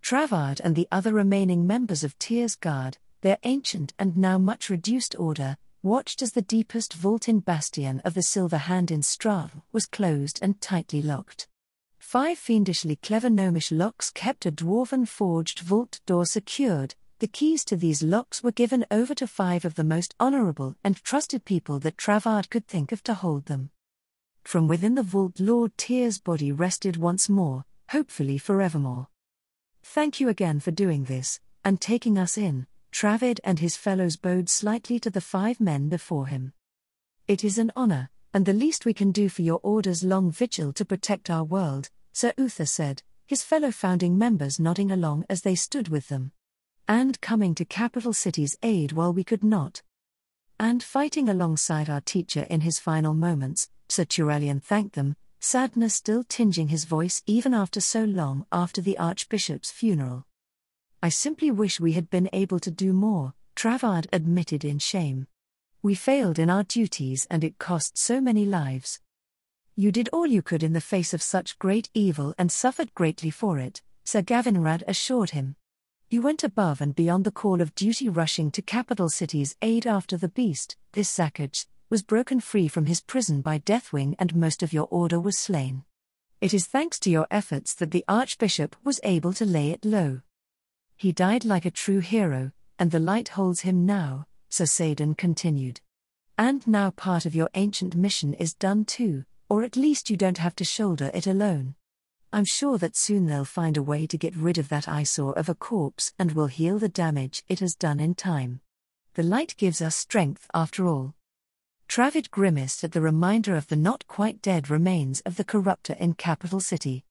Travad and the other remaining members of Tyr's Guard, their ancient and now much reduced order, watched as the deepest vault in Bastion of the Silver Hand in Strahl was closed and tightly locked. 5 fiendishly clever gnomish locks kept a dwarven forged vault door secured. The keys to these locks were given over to 5 of the most honorable and trusted people that Travad could think of to hold them. From within the vault Lord Tyr's body rested once more, hopefully forevermore. "Thank you again for doing this, and taking us in," Travid and his fellows bowed slightly to the 5 men before him. "It is an honor, and the least we can do for your order's long vigil to protect our world," Sir Uther said, his fellow founding members nodding along as they stood with them. "And coming to Capital City's aid while we could not. And fighting alongside our teacher in his final moments," Sir Turallion thanked them, sadness still tinging his voice even after so long after the Archbishop's funeral. "I simply wish we had been able to do more," Travad admitted in shame. "We failed in our duties and it cost so many lives." "You did all you could in the face of such great evil and suffered greatly for it," Sir Gavinrad assured him. "You went above and beyond the call of duty, rushing to Capital City's aid after the beast, this Zakaj, was broken free from his prison by Deathwing and most of your order was slain. It is thanks to your efforts that the Archbishop was able to lay it low. He died like a true hero, and the light holds him now," Sir Sadin continued. "And now part of your ancient mission is done too, or at least you don't have to shoulder it alone. I'm sure that soon they'll find a way to get rid of that eyesore of a corpse and will heal the damage it has done in time. The light gives us strength after all." Travid grimaced at the reminder of the not-quite-dead remains of the Corruptor in Capital City.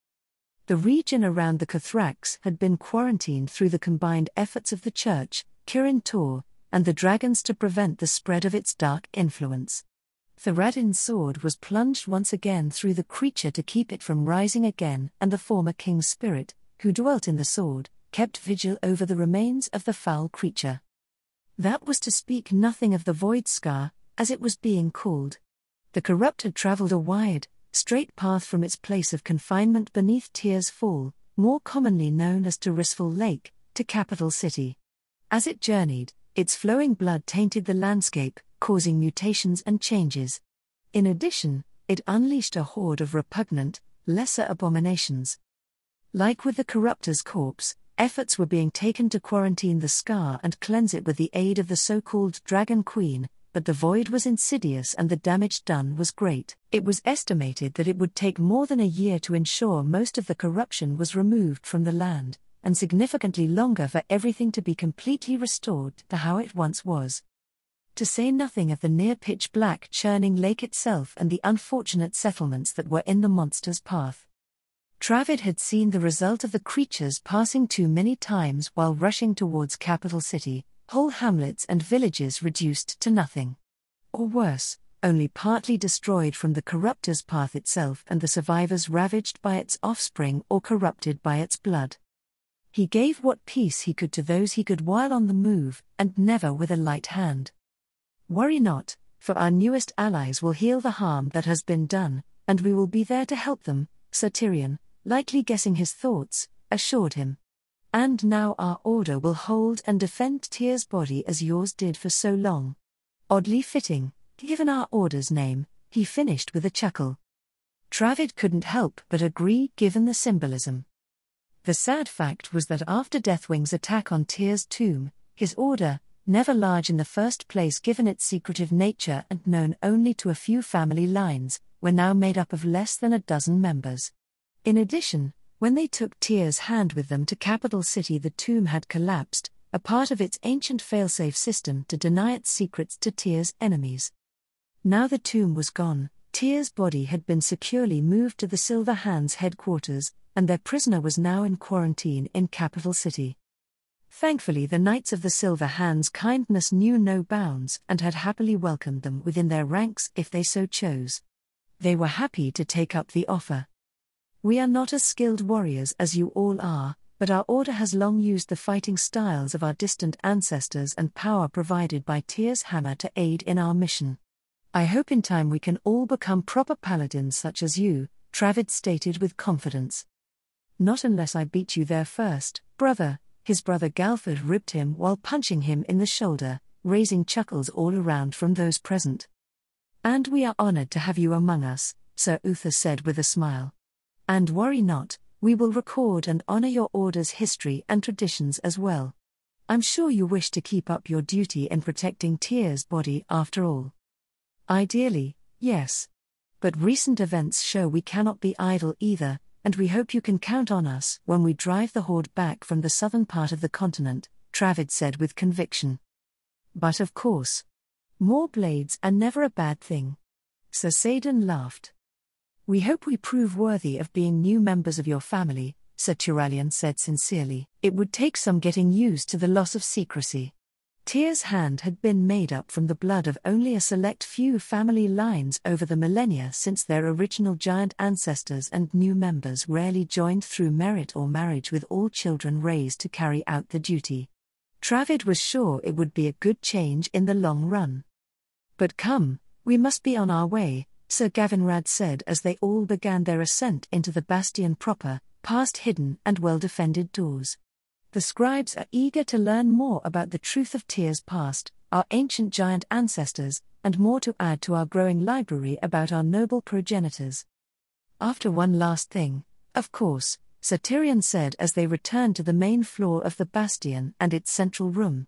The region around the Cathrax had been quarantined through the combined efforts of the Church, Kirin Tor, and the dragons to prevent the spread of its dark influence. Theradin's sword was plunged once again through the creature to keep it from rising again, and the former king's spirit, who dwelt in the sword, kept vigil over the remains of the foul creature. That was to speak nothing of the Void Scar, as it was being called. The Corrupt had travelled a wide, straight path from its place of confinement beneath Tyr's Fall, more commonly known as Tirisfal Lake, to Capital City. As it journeyed, its flowing blood tainted the landscape, causing mutations and changes. In addition, it unleashed a horde of repugnant, lesser abominations. Like with the Corruptor's corpse, efforts were being taken to quarantine the Scar and cleanse it with the aid of the so-called Dragon Queen, but the void was insidious and the damage done was great. It was estimated that it would take more than a year to ensure most of the corruption was removed from the land, and significantly longer for everything to be completely restored to how it once was. To say nothing of the near-pitch-black churning lake itself and the unfortunate settlements that were in the monster's path. Travid had seen the result of the creatures passing too many times while rushing towards Capital City, whole hamlets and villages reduced to nothing. Or worse, only partly destroyed from the Corruptor's path itself and the survivors ravaged by its offspring or corrupted by its blood. He gave what peace he could to those he could while on the move, and never with a light hand. "Worry not, for our newest allies will heal the harm that has been done, and we will be there to help them," Sir Tyrion, likely guessing his thoughts, assured him. "And now our order will hold and defend Tyr's body as yours did for so long. Oddly fitting, given our order's name," he finished with a chuckle. Travid couldn't help but agree given the symbolism. The sad fact was that after Deathwing's attack on Tyr's tomb, his order, never large in the first place given its secretive nature and known only to a few family lines, were now made up of less than a dozen members. In addition, when they took Tyr's hand with them to Capital City, the tomb had collapsed, a part of its ancient failsafe system to deny its secrets to Tyr's enemies. Now the tomb was gone, Tyr's body had been securely moved to the Silver Hand's headquarters, and their prisoner was now in quarantine in Capital City. Thankfully, the Knights of the Silver Hand's kindness knew no bounds and had happily welcomed them within their ranks if they so chose. They were happy to take up the offer. "We are not as skilled warriors as you all are, but our order has long used the fighting styles of our distant ancestors and power provided by Tyr's hammer to aid in our mission. I hope in time we can all become proper paladins such as you," Travid stated with confidence. "Not unless I beat you there first," Brother, his brother Galford ribbed him while punching him in the shoulder, raising chuckles all around from those present. And we are honored to have you among us, Sir Uther said with a smile. And worry not, we will record and honor your order's history and traditions as well. I'm sure you wish to keep up your duty in protecting Tyr's body after all. Ideally, yes. But recent events show we cannot be idle either, and we hope you can count on us when we drive the Horde back from the southern part of the continent, Travid said with conviction. But of course. More blades are never a bad thing. Sir Sadin laughed. We hope we prove worthy of being new members of your family, Sir Turalyon said sincerely. It would take some getting used to the loss of secrecy. Tyr's hand had been made up from the blood of only a select few family lines over the millennia since their original giant ancestors, and new members rarely joined through merit or marriage, with all children raised to carry out the duty. Travid was sure it would be a good change in the long run. But come, we must be on our way, Sir Gavinrad said as they all began their ascent into the bastion proper, past hidden and well-defended doors. The scribes are eager to learn more about the truth of Tyr's past, our ancient giant ancestors, and more to add to our growing library about our noble progenitors. After one last thing, of course, Sir Tyrion said as they returned to the main floor of the bastion and its central room.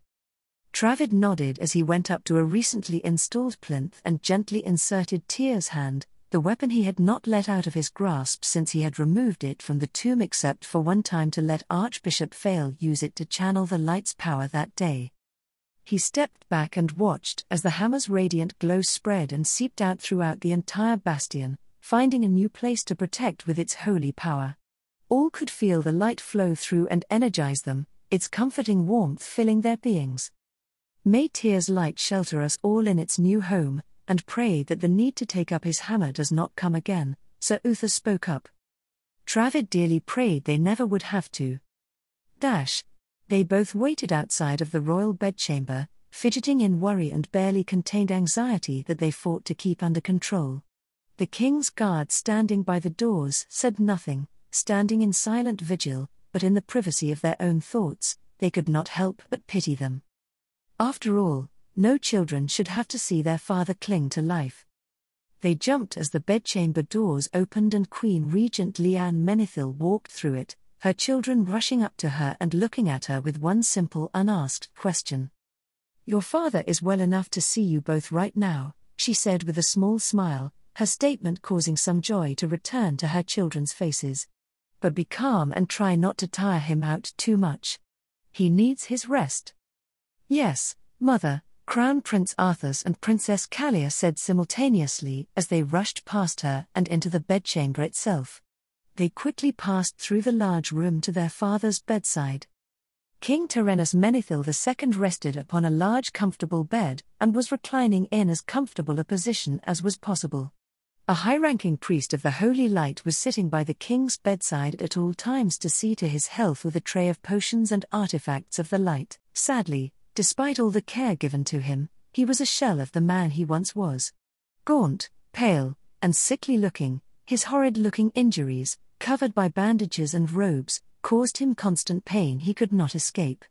Travid nodded as he went up to a recently installed plinth and gently inserted Tyr's hand, the weapon he had not let out of his grasp since he had removed it from the tomb, except for one time to let Archbishop Fail use it to channel the light's power that day. He stepped back and watched as the hammer's radiant glow spread and seeped out throughout the entire bastion, finding a new place to protect with its holy power. All could feel the light flow through and energize them, its comforting warmth filling their beings. May Tyr's light shelter us all in its new home, and pray that the need to take up his hammer does not come again, Sir Uther spoke up. Travid dearly prayed they never would have to. They both waited outside of the royal bedchamber, fidgeting in worry and barely contained anxiety that they fought to keep under control. The king's guard standing by the doors said nothing, standing in silent vigil, but in the privacy of their own thoughts, they could not help but pity them. After all, no children should have to see their father cling to life. They jumped as the bedchamber doors opened and Queen Regent Leanne Menethil walked through it, her children rushing up to her and looking at her with one simple unasked question. "Your father is well enough to see you both right now," she said with a small smile, her statement causing some joy to return to her children's faces. "But be calm and try not to tire him out too much. He needs his rest." "Yes, Mother," Crown Prince Arthas and Princess Kalia said simultaneously as they rushed past her and into the bedchamber itself. They quickly passed through the large room to their father's bedside. King Terenas Menethil II rested upon a large comfortable bed and was reclining in as comfortable a position as was possible. A high-ranking priest of the Holy Light was sitting by the king's bedside at all times to see to his health with a tray of potions and artifacts of the light. Sadly, despite all the care given to him, he was a shell of the man he once was. Gaunt, pale, and sickly-looking, his horrid-looking injuries, covered by bandages and robes, caused him constant pain he could not escape.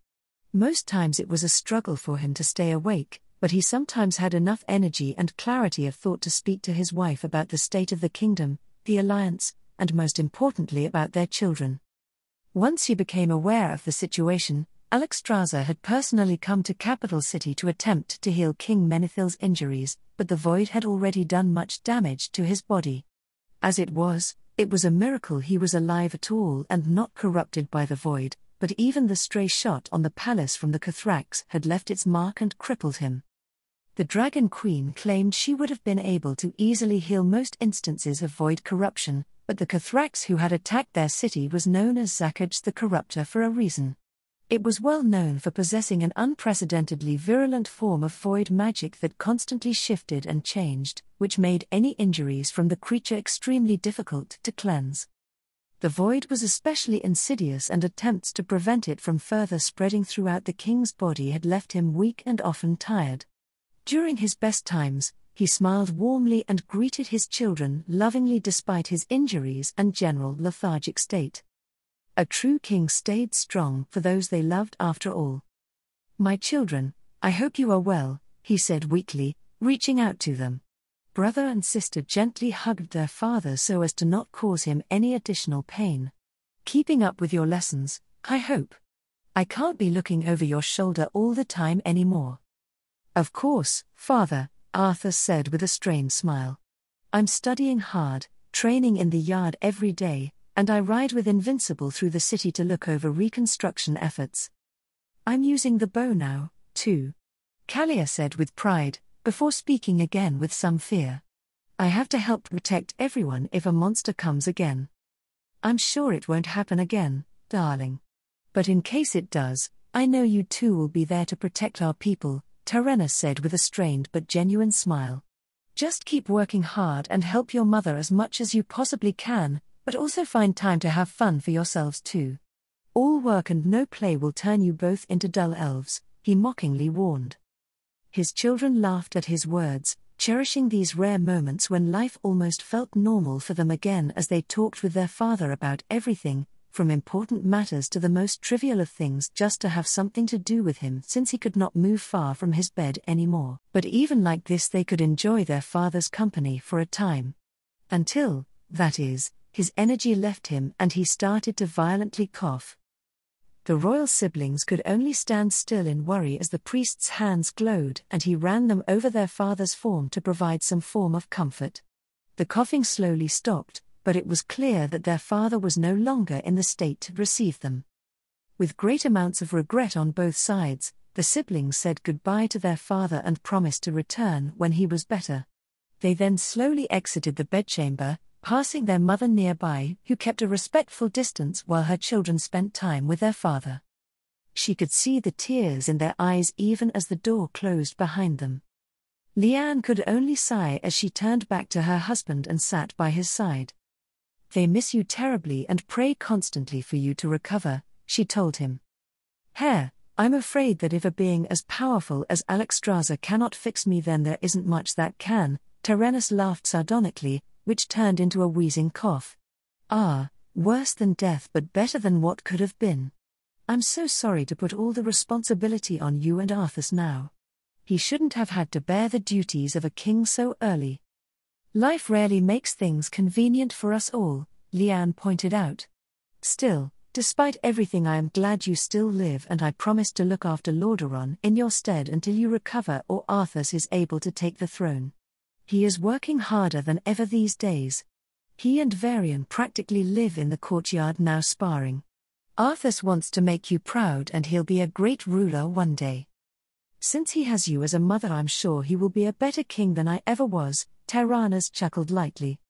Most times it was a struggle for him to stay awake, but he sometimes had enough energy and clarity of thought to speak to his wife about the state of the kingdom, the alliance, and most importantly about their children. Once he became aware of the situation, Alexstrasza had personally come to Capital City to attempt to heal King Menethil's injuries, but the void had already done much damage to his body. As it was a miracle he was alive at all and not corrupted by the void, but even the stray shot on the palace from the Cathrax had left its mark and crippled him. The Dragon Queen claimed she would have been able to easily heal most instances of void corruption, but the Cathrax who had attacked their city was known as Zakaj the Corruptor for a reason. It was well known for possessing an unprecedentedly virulent form of void magic that constantly shifted and changed, which made any injuries from the creature extremely difficult to cleanse. The void was especially insidious, and attempts to prevent it from further spreading throughout the king's body had left him weak and often tired. During his best times, he smiled warmly and greeted his children lovingly despite his injuries and general lethargic state. A true king stayed strong for those they loved after all. "My children, I hope you are well," he said weakly, reaching out to them. Brother and sister gently hugged their father so as to not cause him any additional pain. "Keeping up with your lessons, I hope. I can't be looking over your shoulder all the time anymore." "Of course, father," Arthur said with a strained smile. "I'm studying hard, training in the yard every day, and I ride with Invincible through the city to look over reconstruction efforts. I'm using the bow now, too," Kalia said with pride, before speaking again with some fear. "I have to help protect everyone if a monster comes again." "I'm sure it won't happen again, darling. But in case it does, I know you two will be there to protect our people," Terena said with a strained but genuine smile. "Just keep working hard and help your mother as much as you possibly can, but also find time to have fun for yourselves too. All work and no play will turn you both into dull elves," he mockingly warned. His children laughed at his words, cherishing these rare moments when life almost felt normal for them again as they talked with their father about everything, from important matters to the most trivial of things, just to have something to do with him since he could not move far from his bed anymore. But even like this they could enjoy their father's company for a time. Until, that is, his energy left him and he started to violently cough. The royal siblings could only stand still in worry as the priest's hands glowed and he ran them over their father's form to provide some form of comfort. The coughing slowly stopped, but it was clear that their father was no longer in the state to receive them. With great amounts of regret on both sides, the siblings said goodbye to their father and promised to return when he was better. They then slowly exited the bedchamber, passing their mother nearby, who kept a respectful distance while her children spent time with their father. She could see the tears in their eyes even as the door closed behind them. Leanne could only sigh as she turned back to her husband and sat by his side. "They miss you terribly and pray constantly for you to recover," she told him. "Hare, I'm afraid that if a being as powerful as Alexstrasza cannot fix me, then there isn't much that can," Terenas laughed sardonically, which turned into a wheezing cough. "Ah, worse than death but better than what could have been. I'm so sorry to put all the responsibility on you and Arthas now. He shouldn't have had to bear the duties of a king so early. Life rarely makes things convenient for us all," Leanne pointed out. "Still, despite everything, I am glad you still live and I promise to look after Lordaeron in your stead until you recover or Arthas is able to take the throne. He is working harder than ever these days. He and Varian practically live in the courtyard now sparring. Arthas wants to make you proud and he'll be a great ruler one day. Since he has you as a mother, I'm sure he will be a better king than I ever was," Tyrannas chuckled lightly.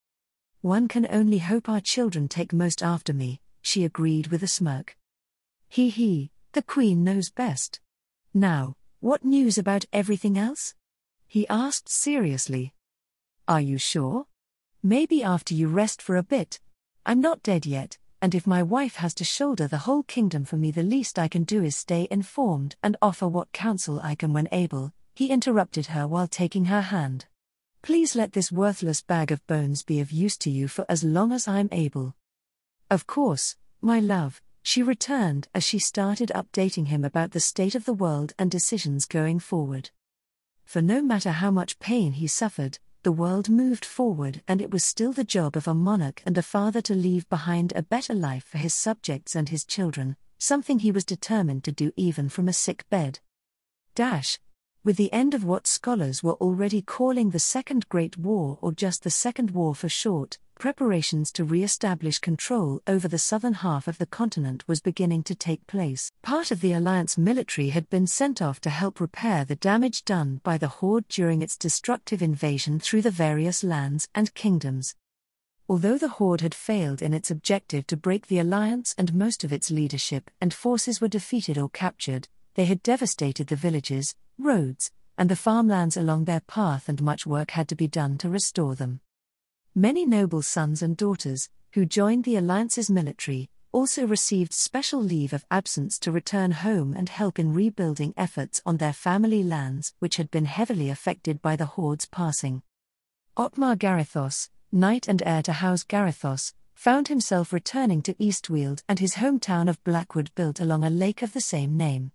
"One can only hope our children take most after me," she agreed with a smirk. He, the queen knows best. "Now, what news about everything else?" he asked seriously. "Are you sure? Maybe after you rest for a bit. I'm not dead yet, and if my wife has to shoulder the whole kingdom for me, the least I can do is stay informed and offer what counsel I can when able," he interrupted her while taking her hand. "Please let this worthless bag of bones be of use to you for as long as I'm able." "Of course, my love," she returned as she started updating him about the state of the world and decisions going forward. For no matter how much pain he suffered, the world moved forward and it was still the job of a monarch and a father to leave behind a better life for his subjects and his children, something he was determined to do even from a sick bed. With the end of what scholars were already calling the Second Great War, or just the Second War for short, preparations to re-establish control over the southern half of the continent was beginning to take place. Part of the Alliance military had been sent off to help repair the damage done by the Horde during its destructive invasion through the various lands and kingdoms. Although the Horde had failed in its objective to break the Alliance and most of its leadership and forces were defeated or captured, they had devastated the villages, roads, and the farmlands along their path, and much work had to be done to restore them. Many noble sons and daughters, who joined the Alliance's military, also received special leave of absence to return home and help in rebuilding efforts on their family lands, which had been heavily affected by the Horde's passing. Otmar Garithos, knight and heir to House Garithos, found himself returning to Eastweald and his hometown of Blackwood built along a lake of the same name.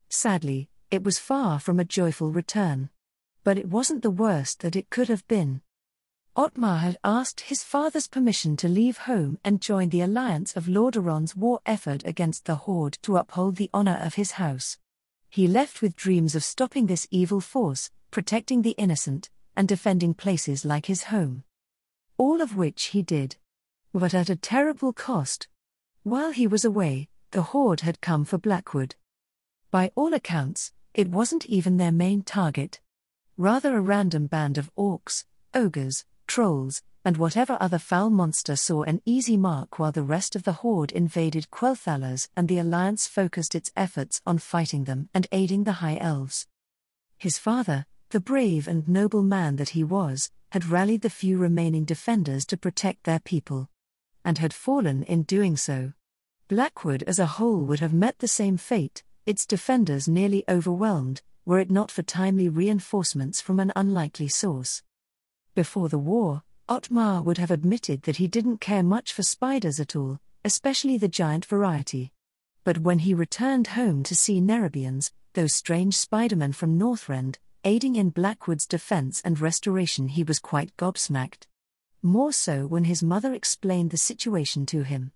Sadly, it was far from a joyful return. But it wasn't the worst that it could have been. Otmar had asked his father's permission to leave home and join the alliance of Lordaeron's war effort against the Horde to uphold the honor of his house. He left with dreams of stopping this evil force, protecting the innocent, and defending places like his home. All of which he did. But at a terrible cost. While he was away, the Horde had come for Blackwood. By all accounts, it wasn't even their main target. Rather a random band of orcs, ogres, trolls, and whatever other foul monster saw an easy mark while the rest of the Horde invaded Quel'Thala's and the Alliance focused its efforts on fighting them and aiding the High Elves. His father, the brave and noble man that he was, had rallied the few remaining defenders to protect their people. And had fallen in doing so. Blackwood as a whole would have met the same fate, its defenders nearly overwhelmed, were it not for timely reinforcements from an unlikely source. Before the war, Otmar would have admitted that he didn't care much for spiders at all, especially the giant variety. But when he returned home to see Nerubians, those strange spidermen from Northrend, aiding in Blackwood's defense and restoration, he was quite gobsmacked. More so when his mother explained the situation to him.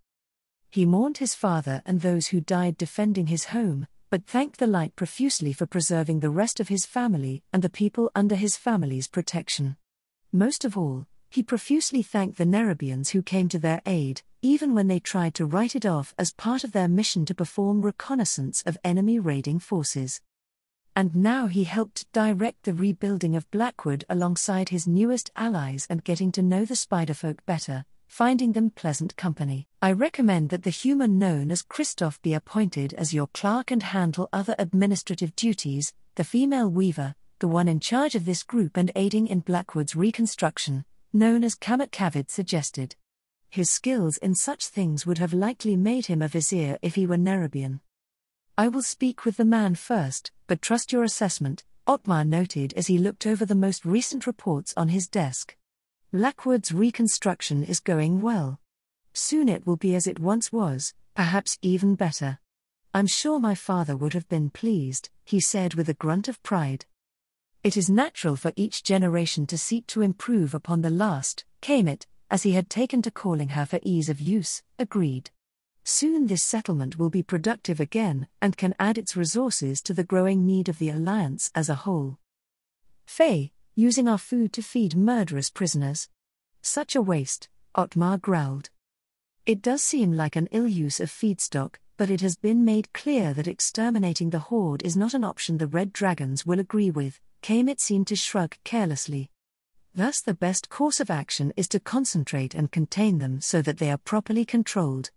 He mourned his father and those who died defending his home, but thanked the light profusely for preserving the rest of his family and the people under his family's protection. Most of all, he profusely thanked the Nerubians who came to their aid, even when they tried to write it off as part of their mission to perform reconnaissance of enemy raiding forces. And now he helped direct the rebuilding of Blackwood alongside his newest allies and getting to know the spiderfolk better, finding them pleasant company. I recommend that the human known as Christoph be appointed as your clerk and handle other administrative duties, the female weaver, the one in charge of this group and aiding in Blackwood's reconstruction, known as Kamet Kavid suggested. His skills in such things would have likely made him a vizier if he were Nerubian. I will speak with the man first, but trust your assessment, Otmar noted as he looked over the most recent reports on his desk. Blackwood's reconstruction is going well. Soon it will be as it once was, perhaps even better. I'm sure my father would have been pleased, he said with a grunt of pride. It is natural for each generation to seek to improve upon the last, Kamet, as he had taken to calling her for ease of use, agreed. Soon this settlement will be productive again and can add its resources to the growing need of the Alliance as a whole. Faye, using our food to feed murderous prisoners. Such a waste, Otmar growled. It does seem like an ill use of feedstock, but it has been made clear that exterminating the Horde is not an option the Red Dragons will agree with, Kamet seemed to shrug carelessly. Thus the best course of action is to concentrate and contain them so that they are properly controlled.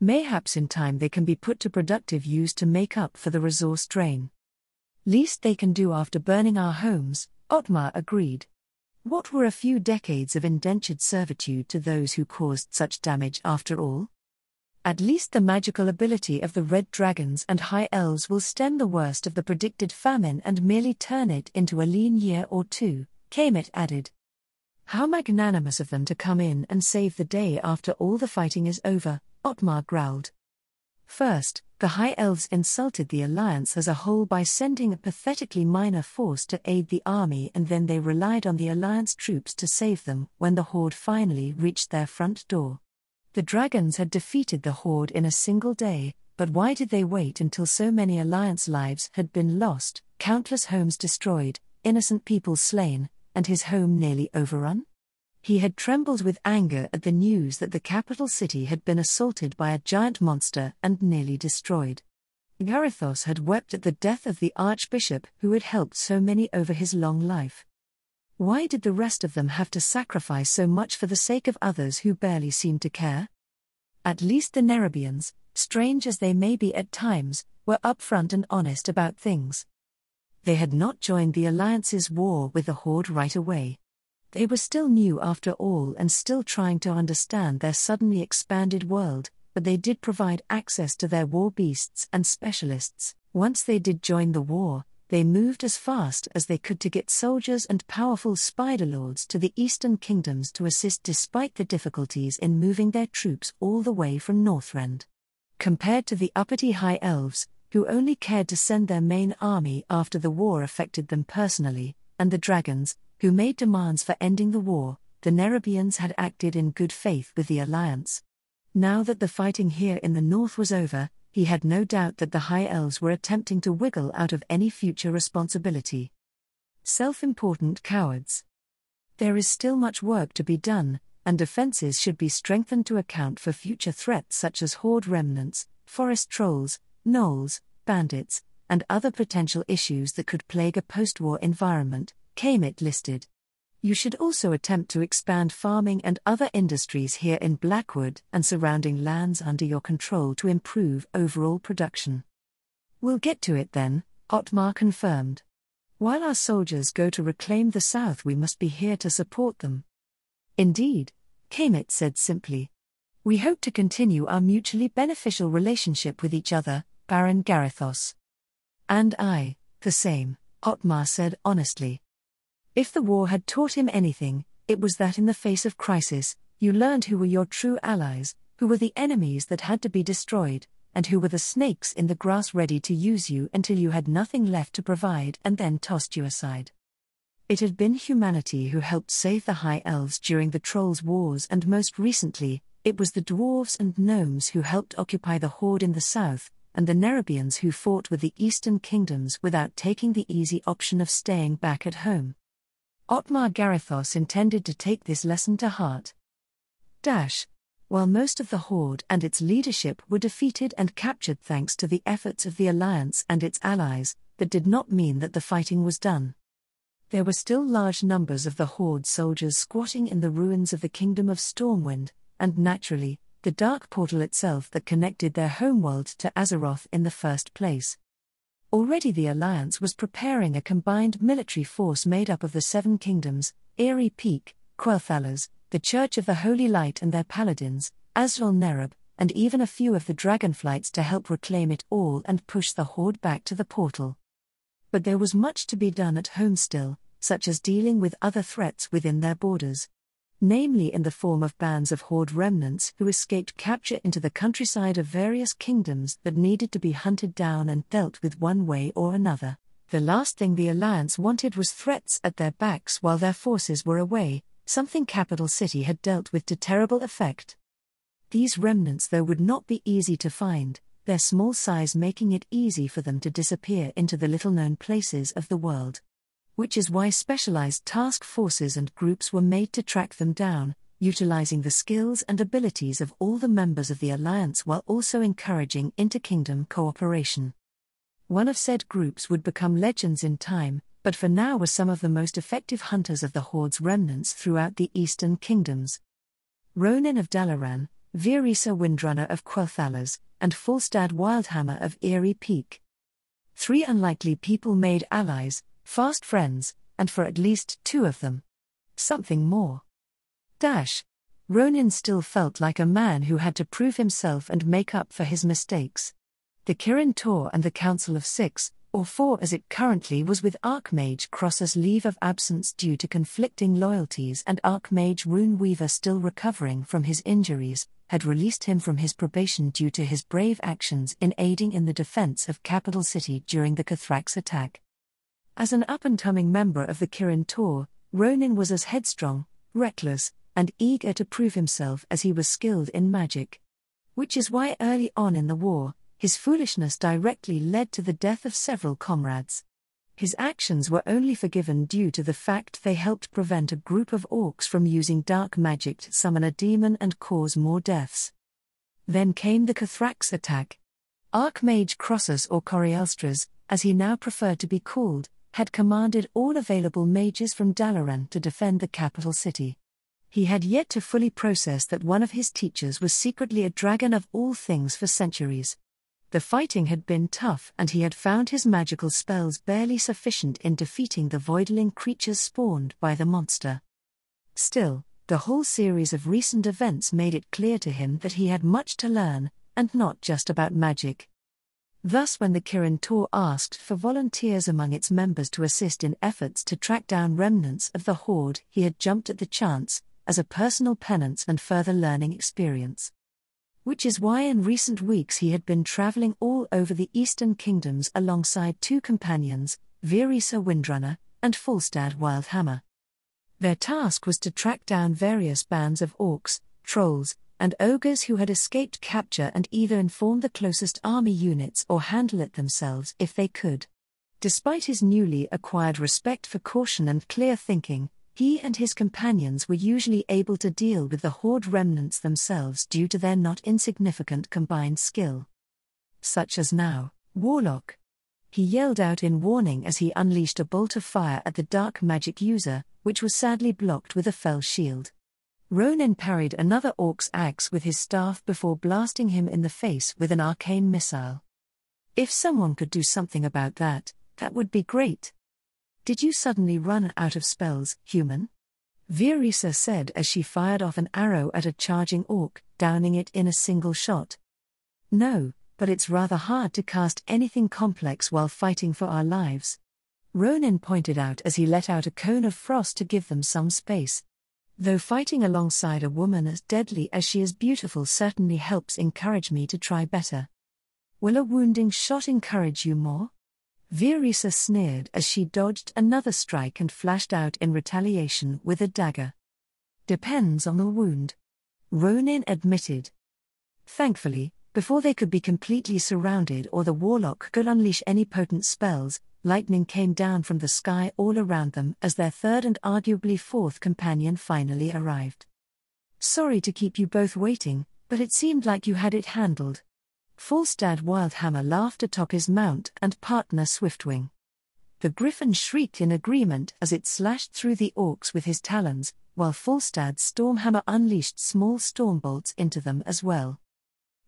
Mayhaps in time they can be put to productive use to make up for the resource drain. Least they can do after burning our homes, Otmar agreed. What were a few decades of indentured servitude to those who caused such damage after all? At least the magical ability of the Red Dragons and High Elves will stem the worst of the predicted famine and merely turn it into a lean year or two, Kamet added. How magnanimous of them to come in and save the day after all the fighting is over, Otmar growled. First, the High Elves insulted the Alliance as a whole by sending a pathetically minor force to aid the army, and then they relied on the Alliance troops to save them when the Horde finally reached their front door. The Dragons had defeated the Horde in a single day, but why did they wait until so many Alliance lives had been lost, countless homes destroyed, innocent people slain, and his home nearly overrun? He had trembled with anger at the news that the capital city had been assaulted by a giant monster and nearly destroyed. Garithos had wept at the death of the archbishop who had helped so many over his long life. Why did the rest of them have to sacrifice so much for the sake of others who barely seemed to care? At least the Nerubians, strange as they may be at times, were upfront and honest about things. They had not joined the Alliance's war with the Horde right away. They were still new after all and still trying to understand their suddenly expanded world, but they did provide access to their war beasts and specialists. Once they did join the war, they moved as fast as they could to get soldiers and powerful spider lords to the eastern kingdoms to assist despite the difficulties in moving their troops all the way from Northrend. Compared to the uppity high elves, who only cared to send their main army after the war affected them personally, and the dragons, who made demands for ending the war, the Nerubians had acted in good faith with the alliance. Now that the fighting here in the north was over, he had no doubt that the High Elves were attempting to wiggle out of any future responsibility. Self-important cowards. There is still much work to be done, and defenses should be strengthened to account for future threats such as horde remnants, forest trolls, gnolls, bandits, and other potential issues that could plague a post-war environment, Kamit listed. You should also attempt to expand farming and other industries here in Blackwood and surrounding lands under your control to improve overall production. We'll get to it then, Otmar confirmed. While our soldiers go to reclaim the south, we must be here to support them. Indeed, Kamit said simply. We hope to continue our mutually beneficial relationship with each other, Baron Garithos. And I, the same, Otmar said honestly. If the war had taught him anything, it was that in the face of crisis, you learned who were your true allies, who were the enemies that had to be destroyed, and who were the snakes in the grass ready to use you until you had nothing left to provide and then tossed you aside. It had been humanity who helped save the High Elves during the Trolls' Wars, and most recently, it was the dwarves and gnomes who helped occupy the Horde in the south, and the Nerubians who fought with the eastern kingdoms without taking the easy option of staying back at home. Otmar Garithos intended to take this lesson to heart. While most of the Horde and its leadership were defeated and captured thanks to the efforts of the Alliance and its allies, that did not mean that the fighting was done. There were still large numbers of the Horde soldiers squatting in the ruins of the Kingdom of Stormwind, and naturally, the dark portal itself that connected their homeworld to Azeroth in the first place. Already the Alliance was preparing a combined military force made up of the Seven Kingdoms, Eerie Peak, Quel'Thalas, the Church of the Holy Light and their paladins, Azrael Nerub, and even a few of the Dragonflights to help reclaim it all and push the Horde back to the portal. But there was much to be done at home still, such as dealing with other threats within their borders. Namely in the form of bands of Horde remnants who escaped capture into the countryside of various kingdoms that needed to be hunted down and dealt with one way or another. The last thing the Alliance wanted was threats at their backs while their forces were away, something Capital City had dealt with to terrible effect. These remnants though would not be easy to find, their small size making it easy for them to disappear into the little-known places of the world. Which is why specialized task forces and groups were made to track them down, utilizing the skills and abilities of all the members of the Alliance while also encouraging inter-kingdom cooperation. One of said groups would become legends in time, but for now were some of the most effective hunters of the Horde's remnants throughout the eastern kingdoms. Ronin of Dalaran, Virisa Windrunner of Quel'Thalas, and Falstad Wildhammer of Eerie Peak. 3 unlikely people made allies, fast friends, and for at least 2 of them, something more. Ronin still felt like a man who had to prove himself and make up for his mistakes. The Kirin Tor and the Council of 6, or 4 as it currently was with Archmage Crossus' leave of absence due to conflicting loyalties and Archmage Runeweaver still recovering from his injuries, had released him from his probation due to his brave actions in aiding in the defense of Capital City during the Cathrax attack. As an up-and-coming member of the Kirin Tor, Ronin was as headstrong, reckless, and eager to prove himself as he was skilled in magic. Which is why early on in the war, his foolishness directly led to the death of several comrades. His actions were only forgiven due to the fact they helped prevent a group of orcs from using dark magic to summon a demon and cause more deaths. Then came the Cathrax attack. Archmage Crossus, or Corielstras, as he now preferred to be called, had commanded all available mages from Dalaran to defend the capital city. He had yet to fully process that one of his teachers was secretly a dragon of all things for centuries. The fighting had been tough and he had found his magical spells barely sufficient in defeating the voidling creatures spawned by the monster. Still, the whole series of recent events made it clear to him that he had much to learn, and not just about magic. Thus when the Kirin Tor asked for volunteers among its members to assist in efforts to track down remnants of the Horde, he had jumped at the chance, as a personal penance and further learning experience. Which is why in recent weeks he had been traveling all over the Eastern Kingdoms alongside two companions, Virisa Windrunner and Falstad Wildhammer. Their task was to track down various bands of orcs, trolls, and ogres who had escaped capture and either inform the closest army units or handle it themselves if they could. Despite his newly acquired respect for caution and clear thinking, he and his companions were usually able to deal with the Horde remnants themselves due to their not insignificant combined skill. Such as now, Warlock. He yelled out in warning as he unleashed a bolt of fire at the dark magic user, which was sadly blocked with a fell shield. Ronin parried another orc's axe with his staff before blasting him in the face with an arcane missile. If someone could do something about that, that would be great. Did you suddenly run out of spells, human? Virisa said as she fired off an arrow at a charging orc, downing it in a single shot. No, but it's rather hard to cast anything complex while fighting for our lives. Ronin pointed out as he let out a cone of frost to give them some space. Though fighting alongside a woman as deadly as she is beautiful certainly helps encourage me to try better. Will a wounding shot encourage you more? Virisa sneered as she dodged another strike and flashed out in retaliation with a dagger. Depends on the wound, Ronin admitted. Thankfully, before they could be completely surrounded or the Warlock could unleash any potent spells, lightning came down from the sky all around them as their third and arguably fourth companion finally arrived. Sorry to keep you both waiting, but it seemed like you had it handled. Falstad Wildhammer laughed atop his mount and partner Swiftwing. The griffin shrieked in agreement as it slashed through the orcs with his talons, while Falstad's Stormhammer unleashed small storm bolts into them as well.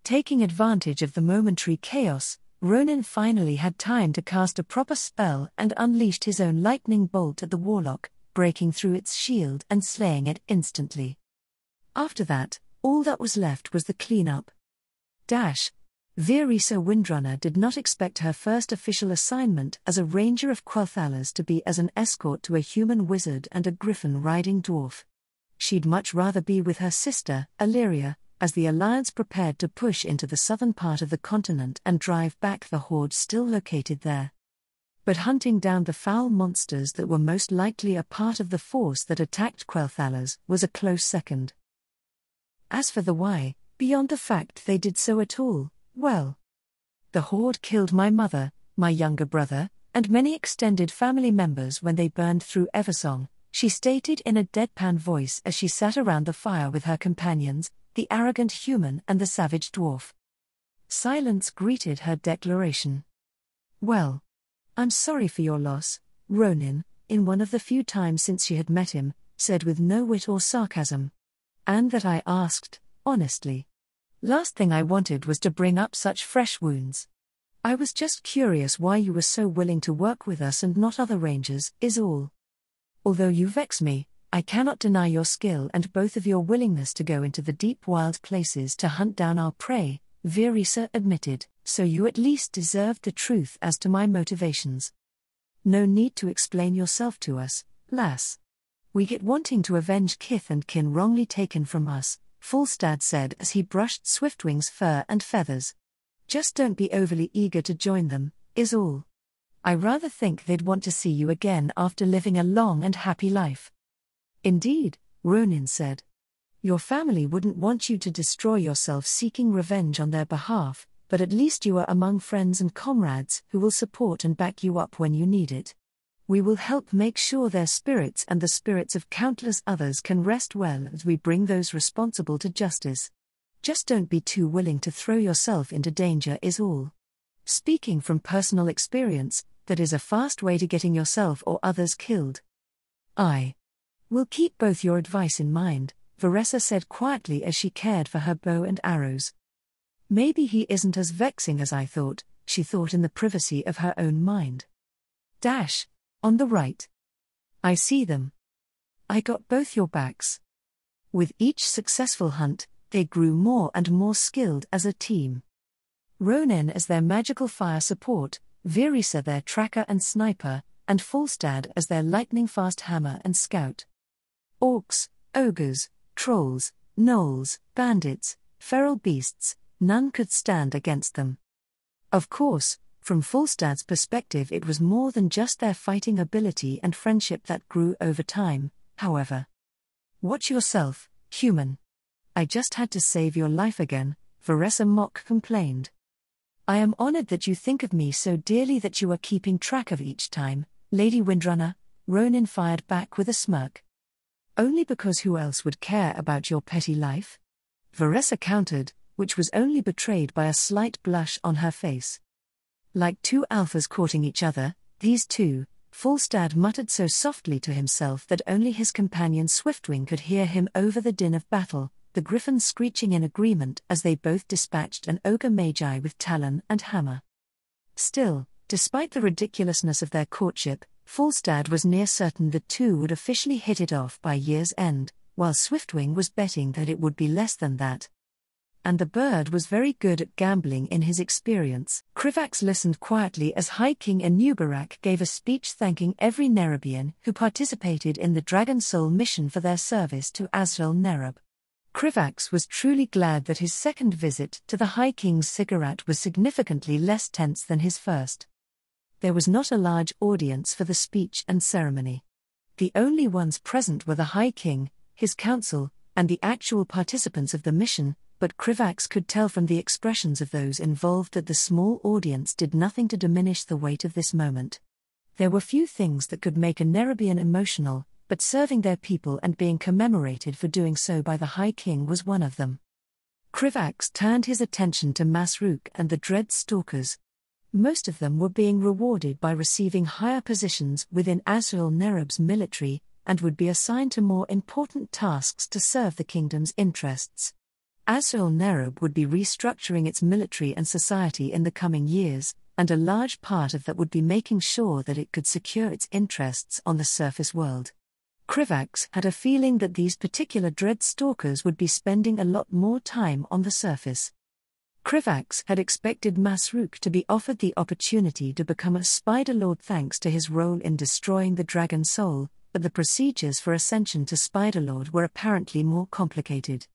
Taking advantage of the momentary chaos, Ronin finally had time to cast a proper spell and unleashed his own lightning bolt at the Warlock, breaking through its shield and slaying it instantly. After that, all that was left was the cleanup. Virisa Windrunner did not expect her first official assignment as a ranger of Quel'Thalas to be as an escort to a human wizard and a griffin-riding dwarf. She'd much rather be with her sister, Illyria, as the Alliance prepared to push into the southern part of the continent and drive back the Horde still located there. But hunting down the foul monsters that were most likely a part of the force that attacked Quel'Thalas was a close second. As for the why, beyond the fact they did so at all, well, the Horde killed my mother, my younger brother, and many extended family members when they burned through Eversong, she stated in a deadpan voice as she sat around the fire with her companions, the arrogant human and the savage dwarf. Silence greeted her declaration. Well, I'm sorry for your loss, Ronin, in one of the few times since she had met him, said with no wit or sarcasm. And that I asked, honestly. Last thing I wanted was to bring up such fresh wounds. I was just curious why you were so willing to work with us and not other rangers, is all. Although you vex me, I cannot deny your skill and both of your willingness to go into the deep wild places to hunt down our prey, Virisa admitted, so you at least deserved the truth as to my motivations. No need to explain yourself to us, lass. We get wanting to avenge kith and kin wrongly taken from us, Falstad said as he brushed Swiftwing's fur and feathers. Just don't be overly eager to join them, is all. I rather think they'd want to see you again after living a long and happy life. Indeed, Ronin said. Your family wouldn't want you to destroy yourself seeking revenge on their behalf, but at least you are among friends and comrades who will support and back you up when you need it. We will help make sure their spirits and the spirits of countless others can rest well as we bring those responsible to justice. Just don't be too willing to throw yourself into danger is all. Speaking from personal experience, that is a fast way to getting yourself or others killed. I will keep both your advice in mind, Virisa said quietly as she cared for her bow and arrows. Maybe he isn't as vexing as I thought, she thought in the privacy of her own mind. On the right. I see them. I got both your backs. With each successful hunt, they grew more and more skilled as a team. Ronin as their magical fire support, Virisa their tracker and sniper, and Falstad as their lightning-fast hammer and scout. Orcs, ogres, trolls, gnolls, bandits, feral beasts, none could stand against them. Of course, from Falstad's perspective it was more than just their fighting ability and friendship that grew over time, however. "Watch yourself, human. I just had to save your life again," Virisa Mock complained. "I am honored that you think of me so dearly that you are keeping track of each time, Lady Windrunner," Ronin fired back with a smirk. "Only because who else would care about your petty life?" Virisa countered, which was only betrayed by a slight blush on her face. Like two alphas courting each other, these two, Falstad muttered so softly to himself that only his companion Swiftwing could hear him over the din of battle, the griffins screeching in agreement as they both dispatched an ogre magi with talon and hammer. Still, despite the ridiculousness of their courtship, Falstad was near certain the two would officially hit it off by year's end, while Swiftwing was betting that it would be less than that. And the bird was very good at gambling in his experience. Krivax listened quietly as High King Enubarak gave a speech thanking every Nerubian who participated in the Dragon Soul mission for their service to Azrael Nerub. Krivax was truly glad that his second visit to the High King's ziggurat was significantly less tense than his first. There was not a large audience for the speech and ceremony. The only ones present were the High King, his council, and the actual participants of the mission, but Krivax could tell from the expressions of those involved that the small audience did nothing to diminish the weight of this moment. There were few things that could make a Nerubian emotional, but serving their people and being commemorated for doing so by the High King was one of them. Krivax turned his attention to Masruk and the Dread Stalkers. Most of them were being rewarded by receiving higher positions within Azrael Nerub's military, and would be assigned to more important tasks to serve the kingdom's interests. Azrael Nerub would be restructuring its military and society in the coming years, and a large part of that would be making sure that it could secure its interests on the surface world. Krivax had a feeling that these particular Dread Stalkers would be spending a lot more time on the surface. Krivax had expected Masruk to be offered the opportunity to become a Spider Lord thanks to his role in destroying the Dragon Soul, but the procedures for ascension to Spider Lord were apparently more complicated.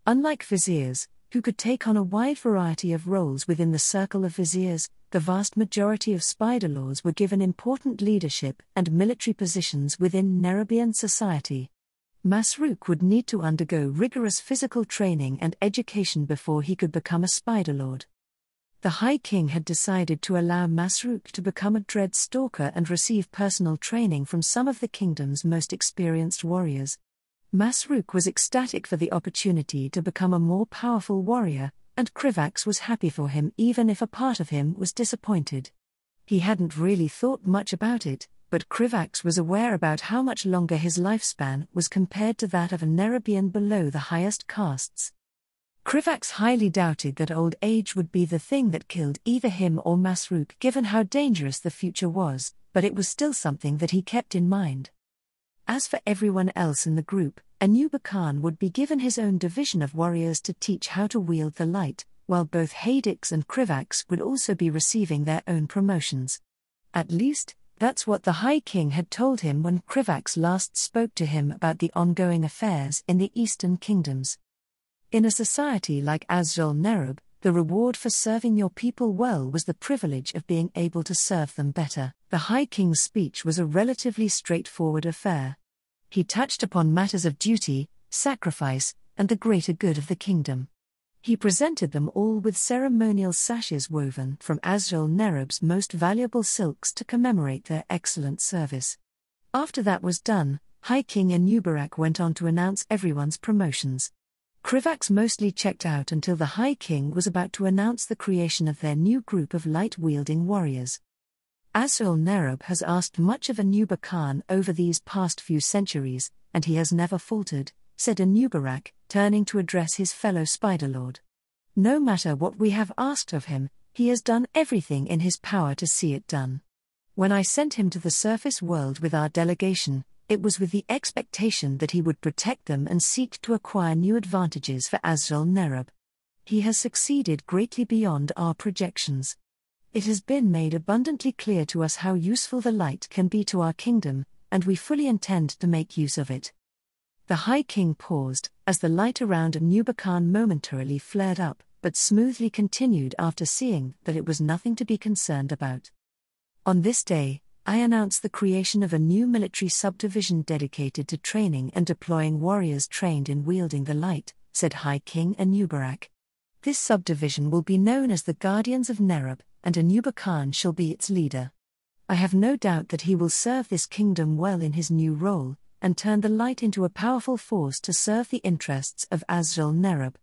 Unlike viziers, who could take on a wide variety of roles within the circle of viziers, the vast majority of Spider Lords were given important leadership and military positions within Nerubian society. Masruk would need to undergo rigorous physical training and education before he could become a Spider Lord. The High King had decided to allow Masruk to become a Dread Stalker and receive personal training from some of the kingdom's most experienced warriors. Masruk was ecstatic for the opportunity to become a more powerful warrior, and Krivax was happy for him even if a part of him was disappointed. He hadn't really thought much about it, but Krivax was aware about how much longer his lifespan was compared to that of a Nerubian below the highest castes. Krivax highly doubted that old age would be the thing that killed either him or Masruk given how dangerous the future was, but it was still something that he kept in mind. As for everyone else in the group, Anuba Khan would be given his own division of warriors to teach how to wield the light, while both Hadix and Krivax would also be receiving their own promotions. At least, that's what the High King had told him when Krivax last spoke to him about the ongoing affairs in the Eastern Kingdoms. In a society like Azrael Nerub, the reward for serving your people well was the privilege of being able to serve them better. The High King's speech was a relatively straightforward affair. He touched upon matters of duty, sacrifice, and the greater good of the kingdom. He presented them all with ceremonial sashes woven from Azrael Nerub's most valuable silks to commemorate their excellent service. After that was done, High King Enubarak went on to announce everyone's promotions. Krivax mostly checked out until the High King was about to announce the creation of their new group of light-wielding warriors. Azrael Nerub has asked much of Anuba Khan over these past few centuries, and he has never faltered, said Enubarak, turning to address his fellow Spider Lord. No matter what we have asked of him, he has done everything in his power to see it done. When I sent him to the surface world with our delegation, it was with the expectation that he would protect them and seek to acquire new advantages for Azrael Nerub. He has succeeded greatly beyond our projections. It has been made abundantly clear to us how useful the light can be to our kingdom, and we fully intend to make use of it." The High King paused, as the light around Nerubian momentarily flared up, but smoothly continued after seeing that it was nothing to be concerned about. "On this day, I announce the creation of a new military subdivision dedicated to training and deploying warriors trained in wielding the light," said High King Nerubian. "This subdivision will be known as the Guardians of Nerub, and Nerubian shall be its leader. I have no doubt that he will serve this kingdom well in his new role, and turn the light into a powerful force to serve the interests of Azrael Nerub."